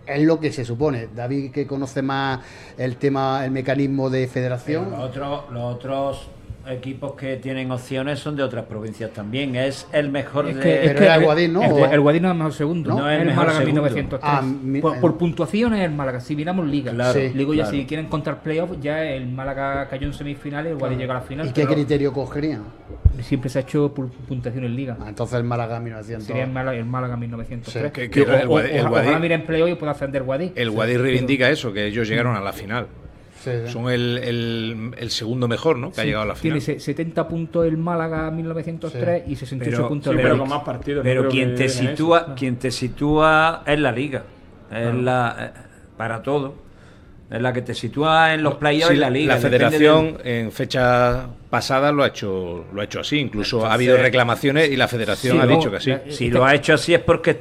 Es lo que se supone. David, que conoce más el tema, el mecanismo de federación. Los otros equipos que tienen opciones son de otras provincias también. Es el mejor pero era el Guadix, ¿no? El Guadix no es el mejor segundo, no es el Málaga segundo. 1903. Por puntuación es el Málaga, si miramos liga. Claro, Luego ya claro. si quieren contar playoff, ya el Málaga cayó en semifinales, el Guadix llegó a la final. ¿Y qué criterio cogerían? Siempre se ha hecho por puntuación en liga. Entonces el Málaga 1900. Sería el Málaga 1903. Sí, ojalá miren playoff y pueda ascender Guadix. El Guadix reivindica eso, que ellos llegaron a la final. Sí. Son el segundo mejor, ¿no? Que ha llegado a la final. Tiene 70 puntos el Málaga 1903 y 68 puntos el pero Guadix. con más partidos. Pero no creo quien te sitúa es la liga. Es la para todo. Es la que te sitúa en los playoffs y la liga. La federación en fecha pasada lo ha hecho así. Incluso Entonces, ha habido reclamaciones y la federación ha dicho que sí. Si lo ha hecho así es porque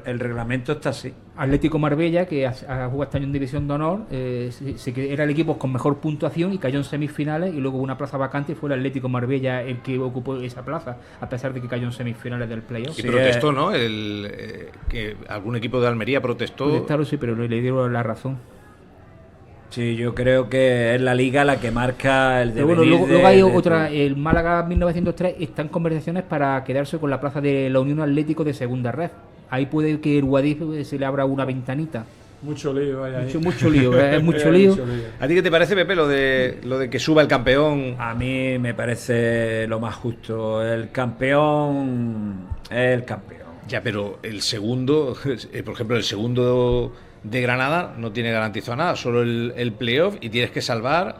el reglamento está así. Atlético Marbella, que ha jugado este año en División de Honor, era el equipo con mejor puntuación y cayó en semifinales, y luego hubo una plaza vacante y fue el Atlético Marbella el que ocupó esa plaza, a pesar de que cayó en semifinales del playoff. Y protestó, ¿no? Que algún equipo de Almería protestó. Protestaron, sí, pero le dieron la razón. Sí, yo creo que es la liga la que marca el devenir. Pero bueno, luego hay otra, el Málaga 1903 está en conversaciones para quedarse con la plaza de la Unión Atlético de segunda red. Ahí puede que el Guadix se le abra una ventanita. Mucho lío, mucho lío, es mucho lío. ¿A ti qué te parece, Pepe, lo de que suba el campeón? A mí me parece lo más justo. El campeón es el campeón. Ya, pero el segundo, por ejemplo, el segundo de Granada no tiene garantizado nada, solo el playoff, y tienes que salvar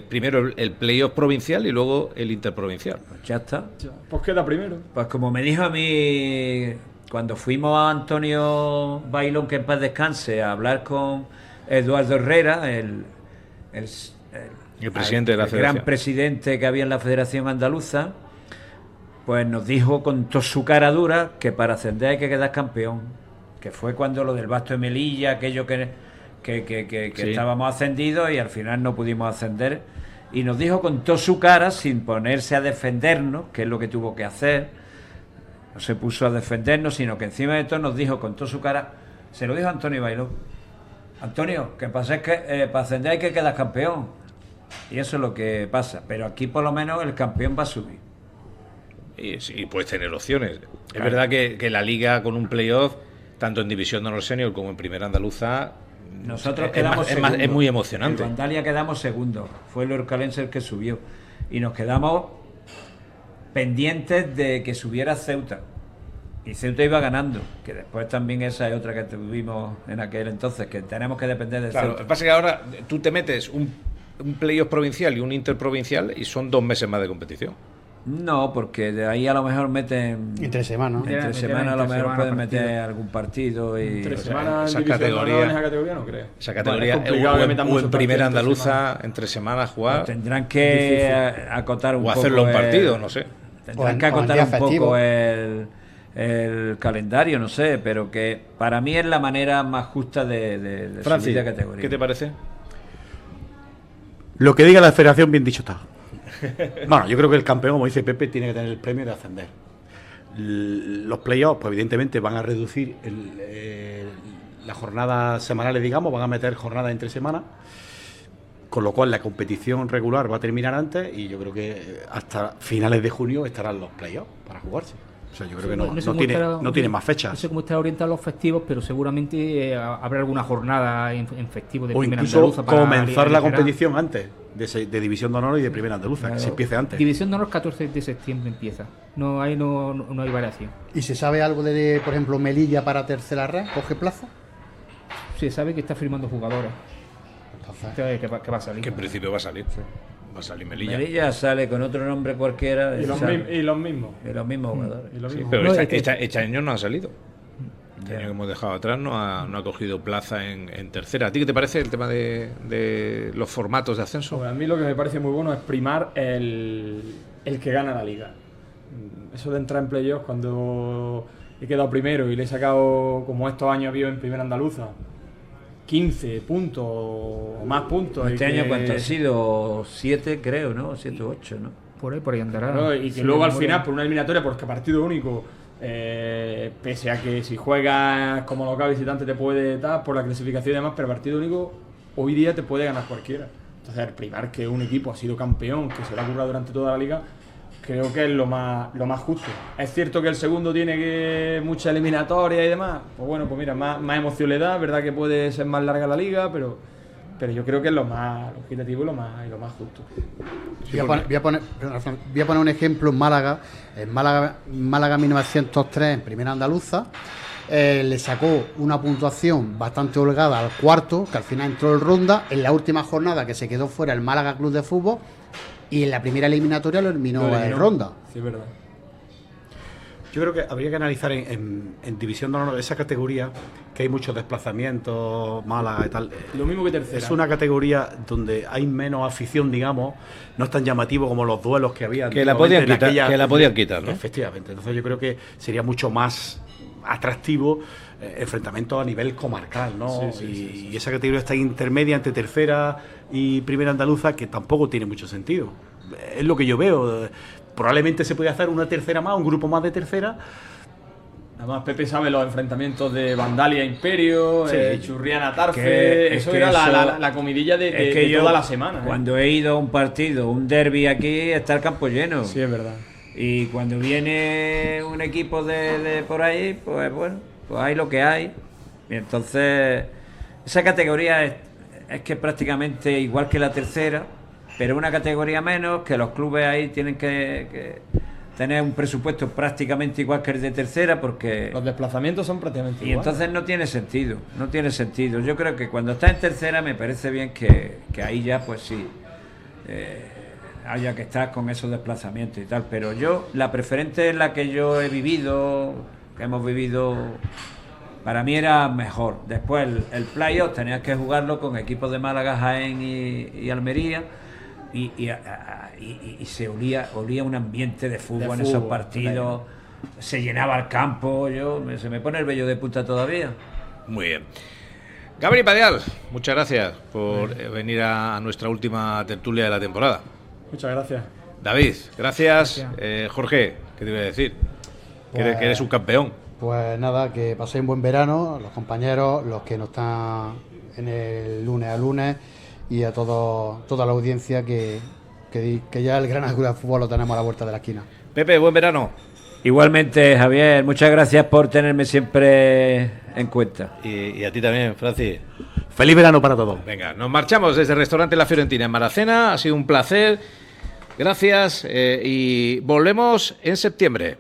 primero el playoff provincial y luego el interprovincial. Pues ya está. Pues queda primero. Pues como me dijo a mí cuando fuimos a Antonio Bailón, que en paz descanse, a hablar con Eduardo Herrera, el presidente de la federación, gran presidente que había en la Federación Andaluza, pues nos dijo con toda su cara dura que para ascender hay que quedar campeón. Que fue cuando lo del Basto de Melilla, aquello que sí, estábamos ascendidos y al final no pudimos ascender. Y nos dijo con toda su cara, sin ponerse a defendernos, que es lo que tuvo que hacer. No se puso a defendernos, sino que encima de todo nos dijo con toda su cara, se lo dijo a Antonio Bailón: Antonio, que pasa es que para ascender hay que quedar campeón. Y eso es lo que pasa. Pero aquí por lo menos el campeón va a subir. Y puedes tener opciones. Claro. Es verdad que la liga con un playoff, tanto en División de Honor Senior como en Primera Andaluza, nosotros quedamos segundos. Es muy emocionante. En Vandalia quedamos segundos. Fue el Orcalense el que subió. Y nos quedamos pendientes de que subiera Ceuta. Y Ceuta iba ganando, que después también esa es otra que tuvimos en aquel entonces, que tenemos que depender del Claro, Ceuta. lo que pasa es que ahora tú te metes un playoff provincial y un interprovincial y son 2 meses más de competición. No, porque de ahí a lo mejor meten... Entre semanas, ¿no? Entre semana a lo mejor pueden meter algún partido y... Entre O sea, semanas esa en división de categoría- honor, esa categoría no creo. Esa categoría, Vale, es complicado que metan o en muchos primera partidos entre andaluza, entre semanas jugar, Pues tendrán que Difícil. acotar un o poco... hacerlo un el- partido, no sé. Tendrán O que en acotar día un poco festivo. el calendario, no sé, pero que para mí es la manera más justa de Francis, subir de categoría. ¿qué te parece? Lo que diga la federación, bien dicho está. Bueno, yo creo que el campeón, como dice Pepe, tiene que tener el premio de ascender. Los playoffs, pues evidentemente van a reducir las jornadas semanales, digamos, van a meter jornadas entre semanas, con lo cual la competición regular va a terminar antes y yo creo que hasta finales de junio estarán los playoffs para jugarse. O sea, yo creo que no tiene más fechas. No sé cómo estará orientado los festivos, pero seguramente habrá alguna jornada en festivo de O primera incluso andaluza para comenzar la aligerar. competición antes, de División de Honor y de Primera Andaluza, que se empiece antes. División de Honor 14 de septiembre empieza. No hay variación. ¿Y se sabe algo de, por ejemplo, Melilla para tercera red? ¿Coge plaza? Se sabe que está firmando jugadores. Entonces, Que va a salir. Que en principio va a salir. Va a salir Melilla. Melilla sale con otro nombre cualquiera Y los mismos. y los mismos jugadores. Y los Sí, mismos. pero No, este año no han salido. Este año que hemos dejado atrás no ha cogido plaza en tercera. ¿A ti qué te parece el tema de los formatos de ascenso? Pues a mí lo que me parece muy bueno es primar el que gana la liga. Eso de entrar en playoffs cuando he quedado primero y le he sacado, como estos años había en Primera Andaluza, 15 puntos o más puntos. Este y año, que- ¿cuánto ha sido? 7, creo, ¿no? 7 o 8, ¿no? Por ahí andará. ¿no? Y que Sí, luego al memoria. final, por una eliminatoria, porque partido único, pese a que si juegas como local visitante te puede dar por la clasificación y demás, pero partido único hoy día te puede ganar cualquiera. Entonces, el primar que un equipo ha sido campeón, que se lo ha currado durante toda la liga, creo que es lo más justo. Es cierto que el segundo tiene que mucha eliminatoria y demás, pues bueno, pues mira, más emoción le da, verdad que puede ser más larga la liga, pero yo creo que es lo más equitativo y lo más justo. voy a poner un ejemplo en Málaga. En Málaga 1903, en Primera Andaluza, le sacó una puntuación bastante holgada al cuarto, que al final entró en ronda. En la última jornada que se quedó fuera el Málaga Club de Fútbol, y en la primera eliminatoria lo eliminó en ronda. Sí, es verdad. Yo creo que habría que analizar en División de Honor esa categoría, que hay muchos desplazamientos, Málaga y tal. Lo mismo que tercera. Es una categoría donde hay menos afición, digamos, no es tan llamativo como los duelos que había. Que la podían antiguamente en quitar, que la podían quitar, ¿no? Efectivamente. Entonces yo creo que sería mucho más atractivo enfrentamientos a nivel comarcal, ¿no? Y esa categoría está intermedia entre tercera y Primera Andaluza, que tampoco tiene mucho sentido. Es lo que yo veo. Probablemente se puede hacer una tercera más, un grupo más de tercera. Además, Pepe sabe los enfrentamientos de Vandalia Imperio, Sí. Churriana Tarfe. Que- eso es que era eso- la comidilla de Es que yo, toda la semana. cuando he ido a un partido, un derbi aquí, está el campo lleno. Sí, es verdad. Y cuando viene un equipo de por ahí, pues bueno, pues hay lo que hay. Y entonces, esa categoría es que prácticamente igual que la tercera, pero una categoría menos, que los clubes ahí tienen que tener un presupuesto prácticamente igual que el de tercera, porque... Los desplazamientos son prácticamente Y iguales. entonces no tiene sentido. Yo creo que cuando está en tercera me parece bien que ahí ya pues sí haya que estar con esos desplazamientos y tal, pero yo, la preferente es la que yo he vivido, que hemos vivido, para mí era mejor. Después el playoff tenías que jugarlo con equipos de Málaga, Jaén y Almería, y se olía un ambiente de fútbol en esos partidos, se llenaba el campo, se me pone el vello de punta todavía. Muy bien. Gabri Padial, muchas gracias por venir a nuestra última tertulia de la temporada. Muchas gracias. David, gracias. Jorge, ¿qué te voy a decir? Que eres un campeón. Pues nada, que paséis un buen verano, los compañeros, los que no están en el lunes a lunes, y a toda la audiencia que ya el Granada Club de Fútbol lo tenemos a la vuelta de la esquina. Pepe, buen verano. Igualmente, Javier, muchas gracias por tenerme siempre en cuenta. Y a ti también, Francis. Feliz verano para todos. Venga, nos marchamos desde el restaurante La Fiorentina en Maracena. Ha sido un placer. Gracias y volvemos en septiembre.